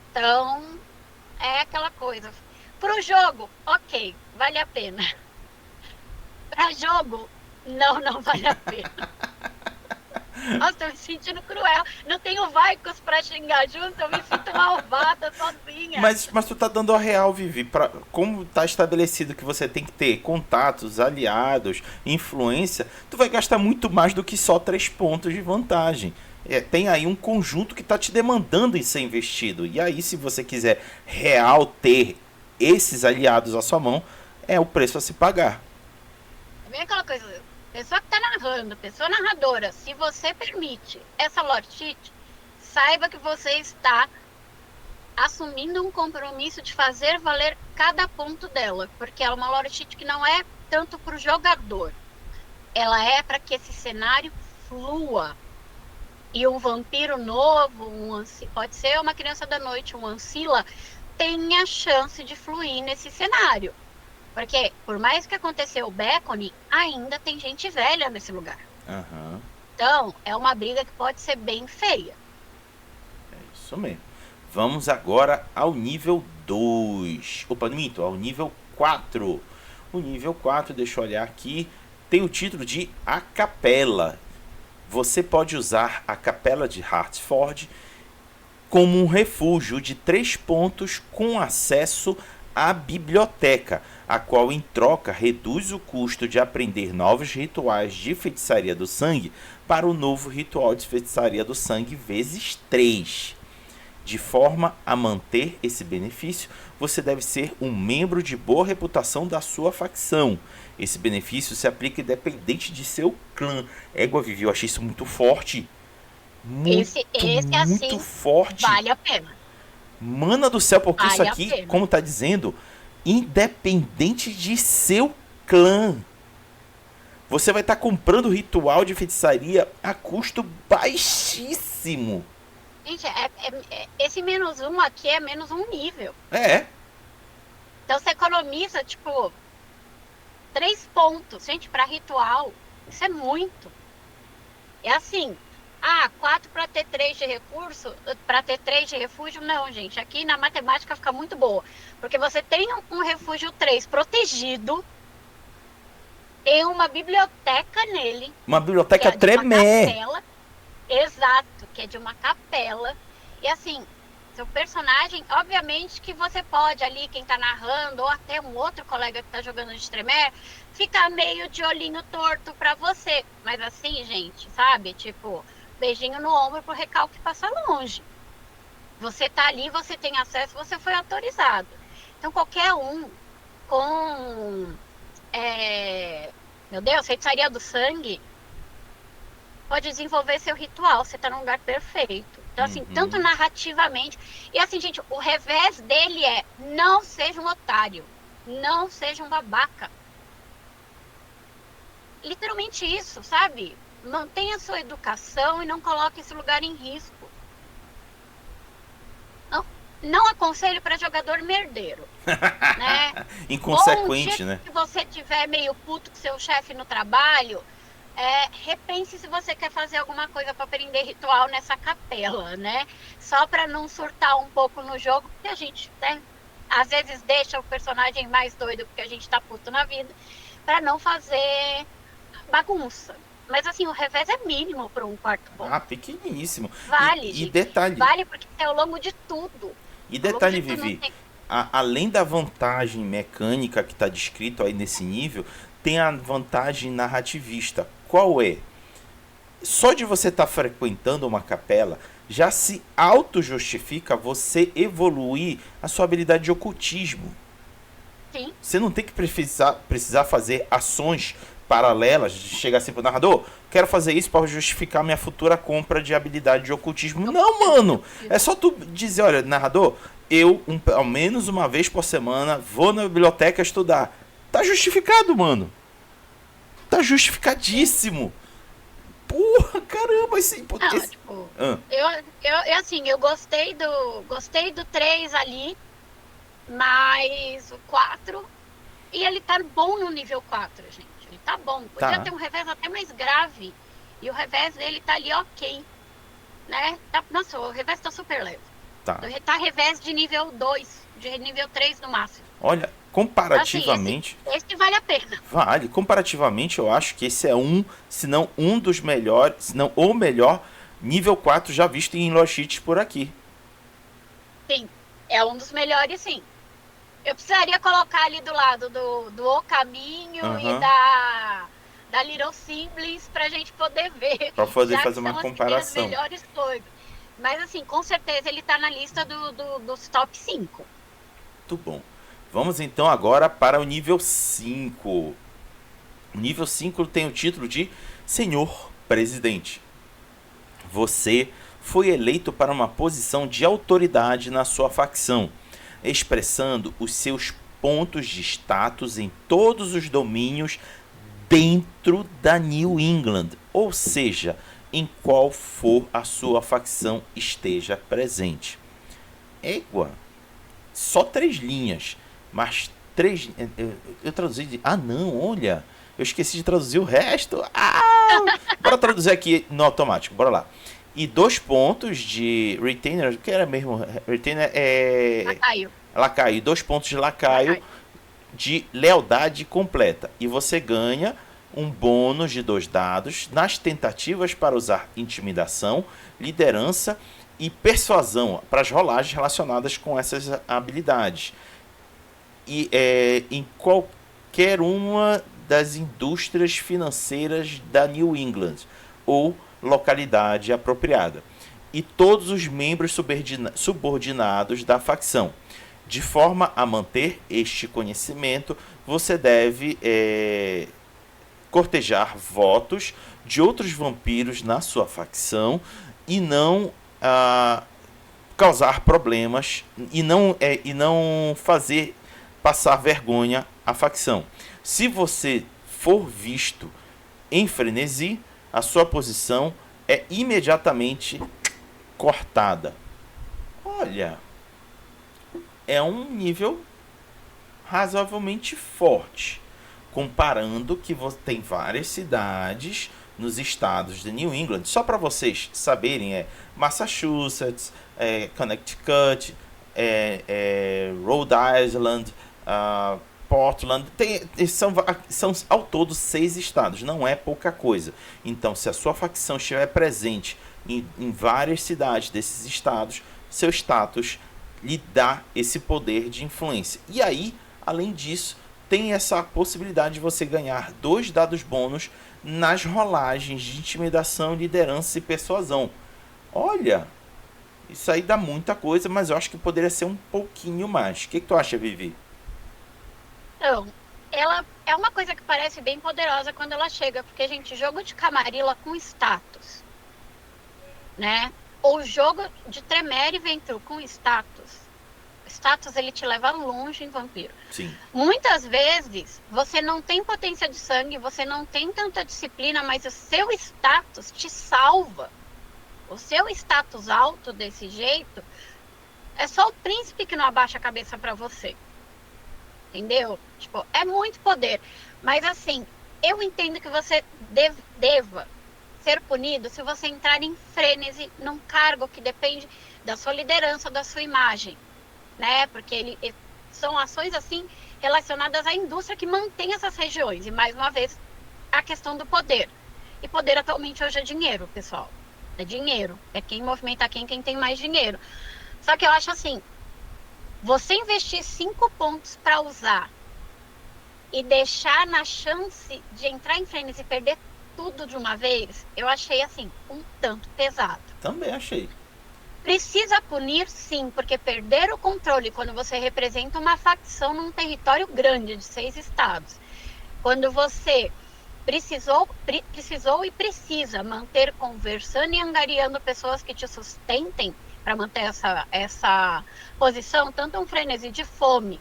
Speaker 2: Então é aquela coisa. Pro jogo, ok, vale a pena. Pra jogo, não vale a pena. Nossa, tô me sentindo cruel. Não tenho Vaicos pra xingar junto, eu me sinto malvada sozinha.
Speaker 1: Mas tu tá dando a real, Vivi. Como tá estabelecido que você tem que ter contatos, aliados, influência, tu vai gastar muito mais do que só 3 pontos de vantagem. Tem aí um conjunto que tá te demandando em ser investido. E aí, se você quiser real ter esses aliados à sua mão, é o preço a se pagar.
Speaker 2: Bem aquela coisa, pessoa que tá narrando, pessoa narradora, se você permite essa lore sheet, saiba que você está assumindo um compromisso de fazer valer cada ponto dela, porque é uma lore sheet que não é tanto para o jogador, ela é para que esse cenário flua. E um vampiro novo, pode ser uma criança da noite, um ancila, tenha chance de fluir nesse cenário. Porque, por mais que aconteceu o Beckoning, ainda tem gente velha nesse lugar.
Speaker 1: Uhum.
Speaker 2: Então, é uma briga que pode ser bem feia.
Speaker 1: É isso mesmo. Vamos agora ao nível 2. Opa, minto, ao nível 4. O nível 4, deixa eu olhar aqui, tem o título de A Capela. Você pode usar a Capela de Hartford como um refúgio de 3 pontos com acesso à biblioteca, a qual em troca reduz o custo de aprender novos rituais de feitiçaria do sangue para o novo ritual de feitiçaria do sangue vezes 3. De forma a manter esse benefício, você deve ser um membro de boa reputação da sua facção. Esse benefício se aplica independente de seu clã. Égua, Vivi, eu achei isso muito forte. Muito
Speaker 2: assim,
Speaker 1: forte.
Speaker 2: Vale a pena.
Speaker 1: Mana do céu, porque vale isso aqui, como tá dizendo, independente de seu clã. Você vai estar comprando ritual de feitiçaria a custo baixíssimo.
Speaker 2: Gente, esse -1 aqui é -1 nível.
Speaker 1: É.
Speaker 2: Então você economiza, tipo, 3 pontos. Gente, pra ritual, isso é muito. É assim, 4 para ter 3 de recurso, para ter 3 de refúgio, não, gente. Aqui na matemática fica muito boa. Porque você tem um refúgio 3 protegido, tem uma biblioteca nele.
Speaker 1: Uma biblioteca
Speaker 2: que é
Speaker 1: tremé.
Speaker 2: capela, exato, que é de uma capela. E assim, seu personagem, obviamente que você pode ali, quem tá narrando, ou até um outro colega que tá jogando de Tremere, ficar meio de olhinho torto pra você. Mas assim, gente, sabe? Tipo, beijinho no ombro pro recalque passa longe. Você tá ali, você tem acesso, você foi autorizado. Então qualquer um com meu Deus, feitiçaria do sangue, pode desenvolver seu ritual, você tá num lugar perfeito. Então, assim, tanto narrativamente. E assim, gente, o revés dele é: não seja um otário, não seja um babaca. Literalmente isso, sabe? Mantenha sua educação e não coloque esse lugar em risco. Não aconselho para jogador merdeiro, né?
Speaker 1: Inconsequente,
Speaker 2: Ou um dia
Speaker 1: né?
Speaker 2: que você tiver meio puto com seu chefe no trabalho, repense se você quer fazer alguma coisa para aprender ritual nessa capela, né? Só para não surtar um pouco no jogo, porque a gente, né, às vezes deixa o personagem mais doido porque a gente tá puto na vida, para não fazer bagunça. Mas assim, o revés é mínimo para um quarto bom.
Speaker 1: Pequeniníssimo.
Speaker 2: Vale,
Speaker 1: E
Speaker 2: gente.
Speaker 1: detalhe.
Speaker 2: Vale porque é ao longo de tudo.
Speaker 1: E detalhe, Vivi, além da vantagem mecânica que está descrito aí nesse nível, tem a vantagem narrativista. Qual é? Só de você estar frequentando uma capela, já se auto-justifica você evoluir a sua habilidade de ocultismo.
Speaker 2: Sim.
Speaker 1: Você não tem que precisar fazer ações paralelas, de chegar assim pro narrador: quero fazer isso para justificar minha futura compra de habilidade de ocultismo. Não, mano! É só tu dizer: olha, narrador, eu, ao menos uma vez por semana, vou na biblioteca estudar. Tá justificado, mano. Tá justificadíssimo. Porra, caramba, esse...
Speaker 2: Não, tipo, eu gostei do 3 ali, mas o 4, e ele tá bom no nível 4, gente. Ele tá bom. Podia ter um revés até mais grave. E o revés dele tá ali ok. Né? Nossa, o revés tá super leve. Tá revés de nível 2, de nível 3 no máximo.
Speaker 1: Olha, comparativamente...
Speaker 2: Assim, esse vale a pena.
Speaker 1: Vale. Comparativamente, eu acho que esse é se não um dos melhores, se não o melhor nível 4 já visto em Loshit por aqui.
Speaker 2: Sim, é um dos melhores, sim. Eu precisaria colocar ali do lado do O Caminho e da Little Siblings pra gente poder ver.
Speaker 1: Pra poder fazer uma comparação.
Speaker 2: As melhores coisas. Mas assim, com certeza ele tá na lista dos top 5.
Speaker 1: Muito bom. Vamos então agora para o nível 5. O nível 5 tem o título de Senhor Presidente. Você foi eleito para uma posição de autoridade na sua facção, expressando os seus pontos de status em todos os domínios dentro da New England, ou seja, em qual for a sua facção esteja presente. Égua, só 3 linhas, mas 3... Eu traduzi de... não, olha, eu esqueci de traduzir o resto. Bora traduzir aqui no automático, bora lá. E 2 pontos de Retainer, que era mesmo... Retainer é... Lacaio. 2 pontos de lacaio de lealdade completa. E você ganha um bônus de 2 dados nas tentativas para usar intimidação, liderança e persuasão para as rolagens relacionadas com essas habilidades. E em qualquer uma das indústrias financeiras da New England ou localidade apropriada. E todos os membros subordinados da facção. De forma a manter este conhecimento, você deve cortejar votos de outros vampiros na sua facção e não causar problemas e não fazer passar vergonha à facção. Se você for visto em frenesi, a sua posição é imediatamente cortada. Olha, é um nível razoavelmente forte, comparando que você tem várias cidades nos estados de New England. Só para vocês saberem, Massachusetts, Connecticut, Rhode Island, Portland, são ao todo 6 estados, não é pouca coisa. Então, se a sua facção estiver presente em várias cidades desses estados, seu status lhe dá esse poder de influência. E aí, além disso, tem essa possibilidade de você ganhar 2 dados bônus nas rolagens de intimidação, liderança e persuasão. Olha, isso aí dá muita coisa, mas eu acho que poderia ser um pouquinho mais. O que tu acha, Vivi?
Speaker 2: Então, ela é uma coisa que parece bem poderosa quando ela chega, porque, gente, jogo de Camarilla com status, né? Ou jogo de Tremere e Ventrue com status. Status, ele te leva longe em vampiro.
Speaker 1: Sim.
Speaker 2: Muitas vezes, você não tem potência de sangue, você não tem tanta disciplina, mas o seu status te salva. O seu status alto desse jeito, é só o príncipe que não abaixa a cabeça pra você. Entendeu? Tipo, é muito poder. Mas assim, eu entendo que você deva ser punido se você entrar em frenesi num cargo que depende da sua liderança, da sua imagem, né? Porque são ações assim relacionadas à indústria que mantém essas regiões. E mais uma vez, a questão do poder. E poder atualmente hoje é dinheiro, pessoal. É dinheiro. É quem movimenta quem tem mais dinheiro. Só que eu acho assim, você investir 5 pontos para usar e deixar na chance de entrar em frenesi e perder tudo de uma vez, eu achei assim, um tanto pesado.
Speaker 1: Também achei.
Speaker 2: Precisa punir, sim, porque perder o controle quando você representa uma facção num território grande de 6 estados, quando você precisou e precisa manter conversando e angariando pessoas que te sustentem para manter essa posição, tanto um frenesi de fome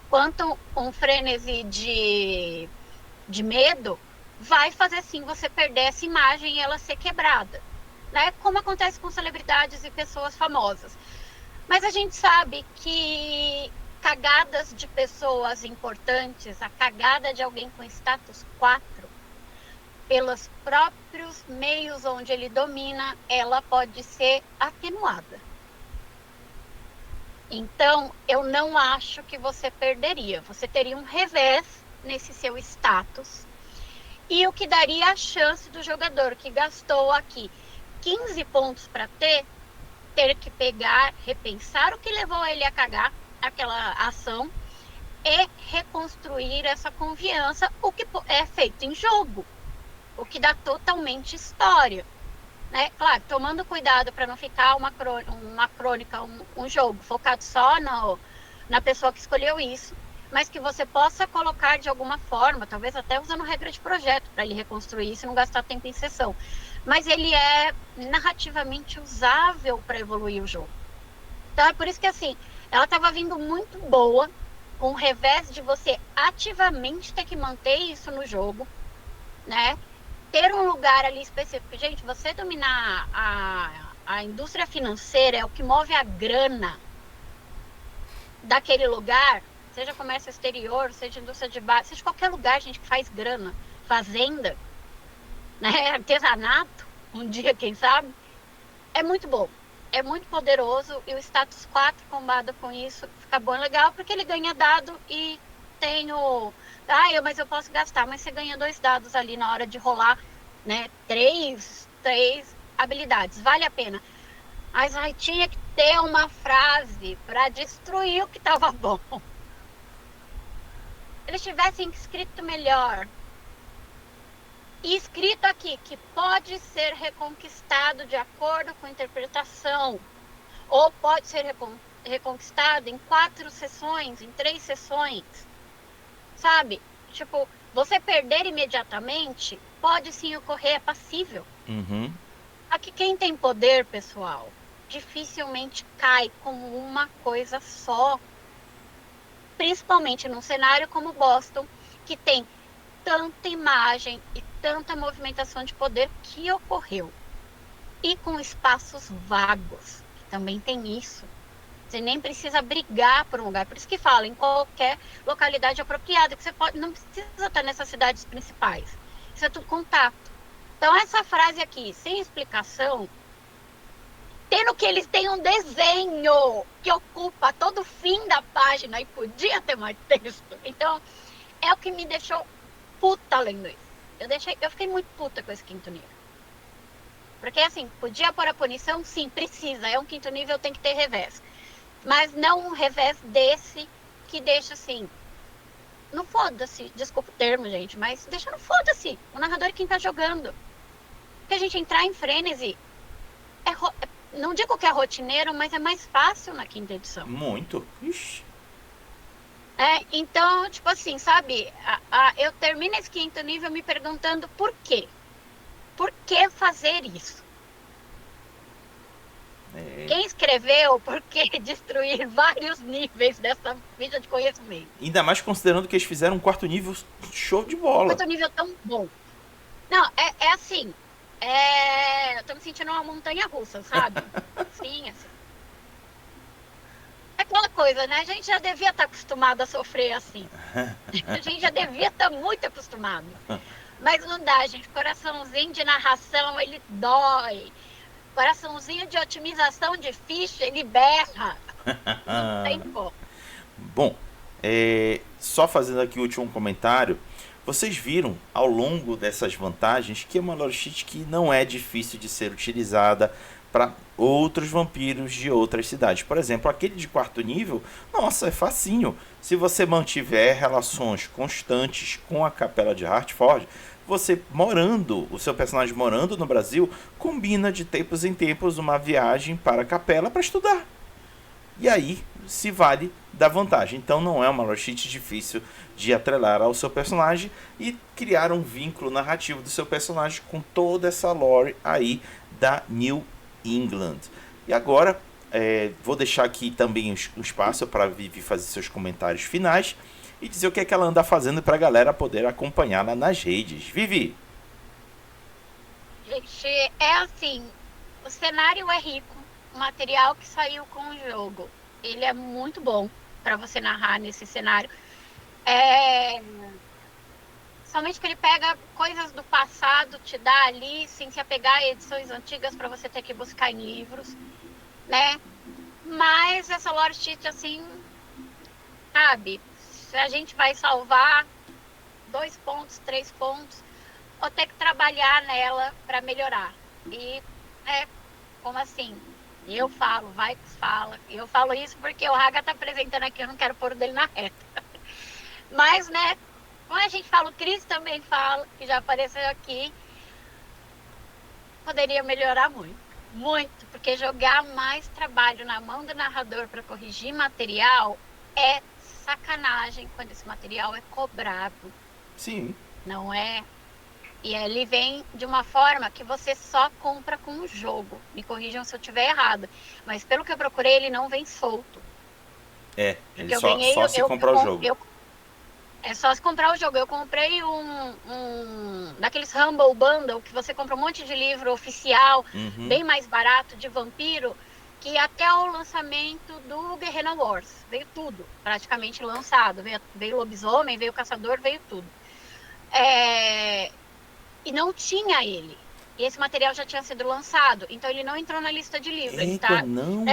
Speaker 2: quanto um frenesi de medo, vai fazer sim você perder essa imagem e ela ser quebrada, né? Como acontece com celebridades e pessoas famosas. Mas a gente sabe que cagadas de pessoas importantes, a cagada de alguém com status 4, pelos próprios meios onde ele domina, ela pode ser atenuada. Então, eu não acho que você perderia. Você teria um revés nesse seu status. E o que daria a chance do jogador que gastou aqui 15 pontos para ter que pegar, repensar o que levou ele a cagar aquela ação e reconstruir essa confiança, o que é feito em jogo, o que dá totalmente história, né? Claro, tomando cuidado para não ficar uma crônica, um jogo focado só na pessoa que escolheu isso, mas que você possa colocar de alguma forma, talvez até usando regra de projeto para ele reconstruir isso e não gastar tempo em sessão. Mas ele é narrativamente usável para evoluir o jogo. Então é por isso que assim, ela estava vindo muito boa, com o revés de você ativamente ter que manter isso no jogo, né? Ter um lugar ali específico. Gente, você dominar a indústria financeira é o que move a grana daquele lugar, seja comércio exterior, seja indústria de bar, seja qualquer lugar, gente, que faz grana, fazenda, né, artesanato, um dia, quem sabe, é muito bom, é muito poderoso, e o status 4 combado com isso fica bom e legal, porque ele ganha dado e tem o... mas eu posso gastar, mas você ganha 2 dados ali na hora de rolar, né, 3 habilidades, vale a pena. Mas tinha que ter uma frase para destruir o que estava bom. Eles tivessem escrito melhor. E escrito aqui que pode ser reconquistado de acordo com a interpretação. Ou pode ser reconquistado em 4 sessões, em 3 sessões. Sabe? Tipo, você perder imediatamente pode sim ocorrer, é passível.
Speaker 1: Uhum.
Speaker 2: Aqui quem tem poder, pessoal, dificilmente cai como uma coisa só. Principalmente num cenário como Boston, que tem tanta imagem e tanta movimentação de poder que ocorreu. e com espaços vagos, que também tem isso. Você nem precisa brigar por um lugar. Por isso que fala em qualquer localidade apropriada, que você pode, não precisa estar nessas cidades principais. Isso é tudo contato. Então, essa frase aqui, sem explicação, tendo que eles têm um desenho que ocupa todo o fim da página e podia ter mais texto. Então, é o que me deixou puta lendo isso. Eu fiquei muito puta com esse quinto nível. Porque, assim, podia pôr a punição? Sim, precisa. É um quinto nível, tem que ter revés. Mas não um revés desse que deixa assim, não foda-se, desculpa o termo, gente, mas deixa no foda-se, o narrador é quem tá jogando. Porque a gente entrar em frenesi, não digo que é rotineiro, mas é mais fácil na quinta edição.
Speaker 1: Muito. Ixi.
Speaker 2: Então, tipo assim, sabe, eu termino esse quinto nível me perguntando por quê? Por que fazer isso? Quem escreveu, por que destruir vários níveis dessa vida de conhecimento?
Speaker 1: Ainda mais considerando que eles fizeram um quarto nível show de bola.
Speaker 2: Quarto nível tão bom. Não, é assim. Eu tô me sentindo uma montanha russa, sabe? Sim, assim. É aquela coisa, né? A gente já devia estar acostumado a sofrer assim. A gente já devia estar muito acostumado. Mas não dá, gente. Coraçãozinho de narração, ele dói. Coraçãozinho de otimização de ficha, ele berra. Não tem como.
Speaker 1: Bom, só fazendo aqui o último comentário. Vocês viram ao longo dessas vantagens que é uma lore sheet que não é difícil de ser utilizada para outros vampiros de outras cidades. Por exemplo, aquele de quarto nível, nossa, é facinho. Se você mantiver relações constantes com a capela de Hartford, você o seu personagem morando no Brasil, combina de tempos em tempos uma viagem para a capela para estudar. E aí se vale da vantagem. Então não é uma lore sheet difícil de atrelar ao seu personagem e criar um vínculo narrativo do seu personagem com toda essa lore aí da New England. E agora vou deixar aqui também o espaço para Vivi fazer seus comentários finais e dizer o que é que ela anda fazendo para a galera poder acompanhá-la nas redes. Vivi!
Speaker 2: Gente, é assim, o cenário é rico, o material que saiu com o jogo, ele é muito bom para você narrar nesse cenário. Somente que ele pega coisas do passado, te dá ali, sem se apegar a edições antigas para você ter que buscar em livros, né? Mas essa lore sheet, assim, sabe, se a gente vai salvar 2 pontos, 3 pontos, ou ter que trabalhar nela para melhorar. E, como assim? Eu falo, vai que fala. Eu falo isso porque o Raga tá apresentando aqui, eu não quero pôr o dele na reta. Mas, né, como a gente fala, o Cris também fala, que já apareceu aqui, poderia melhorar muito. Muito, porque jogar mais trabalho na mão do narrador para corrigir material é sacanagem quando esse material é cobrado.
Speaker 1: Sim.
Speaker 2: Não é? E ele vem de uma forma que você só compra com o jogo. Me corrijam se eu estiver errado. Mas pelo que eu procurei, ele não vem solto.
Speaker 1: Ele só se comprar o jogo.
Speaker 2: É só se comprar o jogo. Eu comprei daqueles Humble Bundle, que você compra um monte de livro oficial, bem mais barato, de vampiro, que até o lançamento do Guerrilla Wars. Veio tudo, praticamente lançado. Veio Lobisomem, veio Caçador, veio tudo. E não tinha ele. E esse material já tinha sido lançado. Então ele não entrou na lista de livros. Ele tá,
Speaker 1: não.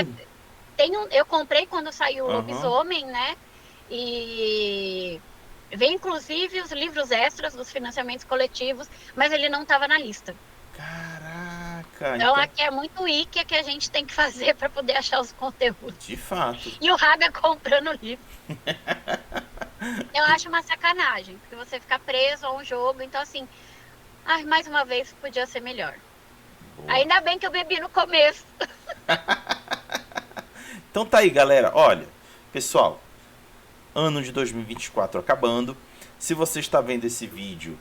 Speaker 2: Eu comprei quando saiu o Lobisomem, né? E vem inclusive os livros extras dos financiamentos coletivos, mas ele não estava na lista.
Speaker 1: Caraca!
Speaker 2: Então aqui é muito wiki que a gente tem que fazer para poder achar os conteúdos.
Speaker 1: De fato.
Speaker 2: E o Raga comprando o livro. Eu acho uma sacanagem, porque você fica preso a um jogo. Então assim, mais uma vez podia ser melhor. Boa. Ainda bem que eu bebi no começo.
Speaker 1: Então tá aí, galera. Olha, pessoal, ano de 2024 acabando. Se você está vendo esse vídeo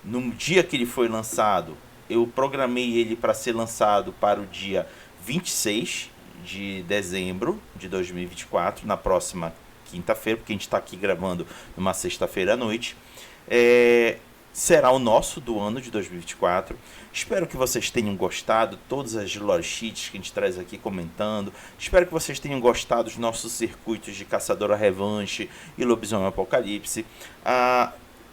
Speaker 1: no dia que ele foi lançado, eu programei ele para ser lançado para o dia 26 de dezembro de 2024, na próxima quinta-feira, porque a gente está aqui gravando numa sexta-feira à noite. será o nosso do ano de 2024. Espero que vocês tenham gostado, todas as lore sheets que a gente traz aqui comentando. Espero que vocês tenham gostado dos nossos circuitos de Caçadora Revanche e Lobisomem Apocalipse.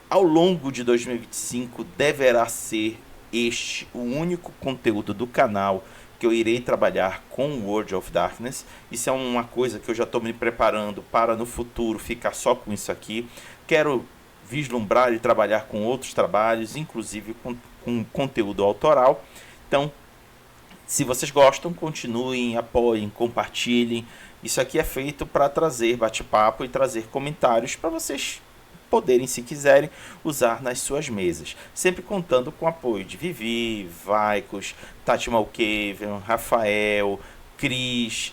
Speaker 1: Ao longo de 2025 deverá ser este o único conteúdo do canal que eu irei trabalhar com World of Darkness. Isso é uma coisa que eu já estou me preparando para no futuro ficar só com isso aqui. Quero vislumbrar e trabalhar com outros trabalhos, inclusive com conteúdo autoral. Então, se vocês gostam, continuem, apoiem, compartilhem. Isso aqui é feito para trazer bate-papo e trazer comentários para vocês poderem, se quiserem, usar nas suas mesas. Sempre contando com o apoio de Vivi, Vaikos, Tati Malkavian, Rafael, Cris,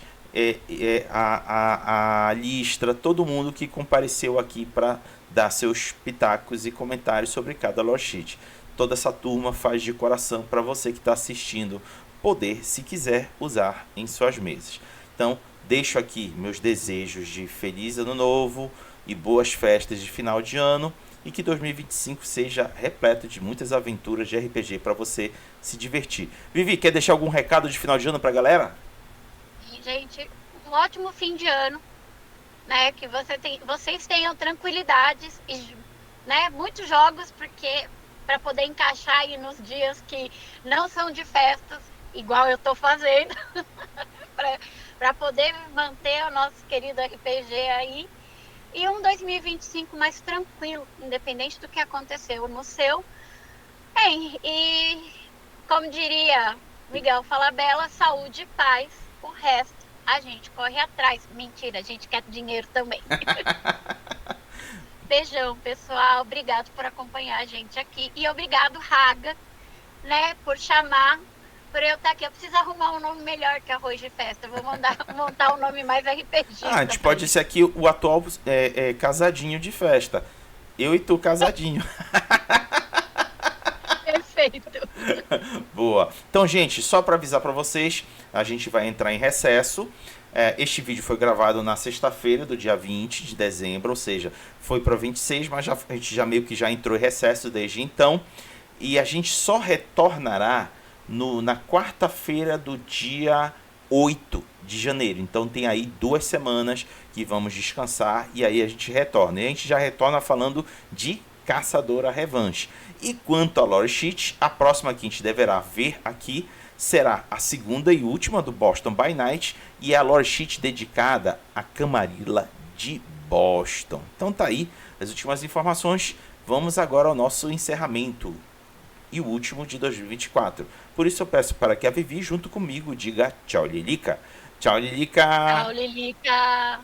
Speaker 1: a Listra, todo mundo que compareceu aqui para dar seus pitacos e comentários sobre cada lore sheet. Toda essa turma faz de coração para você que está assistindo poder, se quiser, usar em suas mesas. Então, deixo aqui meus desejos de feliz ano novo e boas festas de final de ano, e que 2025 seja repleto de muitas aventuras de RPG para você se divertir. Vivi, quer deixar algum recado de final de ano para a galera?
Speaker 2: Gente, um ótimo fim de ano, né? Que vocês tenham tranquilidades e, né, muitos jogos, porque para poder encaixar aí nos dias que não são de festas, igual eu estou fazendo, para poder manter o nosso querido RPG aí. E um 2025 mais tranquilo, independente do que aconteceu no seu. Bem, e como diria Miguel Falabella, saúde e paz. O resto a gente corre atrás. Mentira, a gente quer dinheiro também. Beijão, pessoal. Obrigado por acompanhar a gente aqui. E obrigado, Raga, né, por chamar, por eu estar aqui. Eu preciso arrumar um nome melhor que Arroz de Festa. Eu vou montar um nome mais RPG.
Speaker 1: A gente pode ser aqui o atual casadinho de festa. Eu e tu casadinho.
Speaker 2: Perfeito.
Speaker 1: Boa. Então, gente, só para avisar para vocês, a gente vai entrar em recesso. Este vídeo foi gravado na sexta-feira do dia 20 de dezembro, ou seja, foi para 26, mas a gente já meio que já entrou em recesso desde então. E a gente só retornará na quarta-feira do dia 8 de janeiro. Então tem aí 2 semanas que vamos descansar e aí a gente retorna. E a gente já retorna falando de Caçadora Revanche. E quanto a lore sheet, a próxima que a gente deverá ver aqui será a segunda e última do Boston by Night e a lore sheet dedicada a Camarilla de Boston. Então tá aí as últimas informações. Vamos agora ao nosso encerramento e o último de 2024. Por isso eu peço para que a Vivi, junto comigo, diga tchau, Lilica. Tchau, Lilica.
Speaker 2: Tchau, Lilica.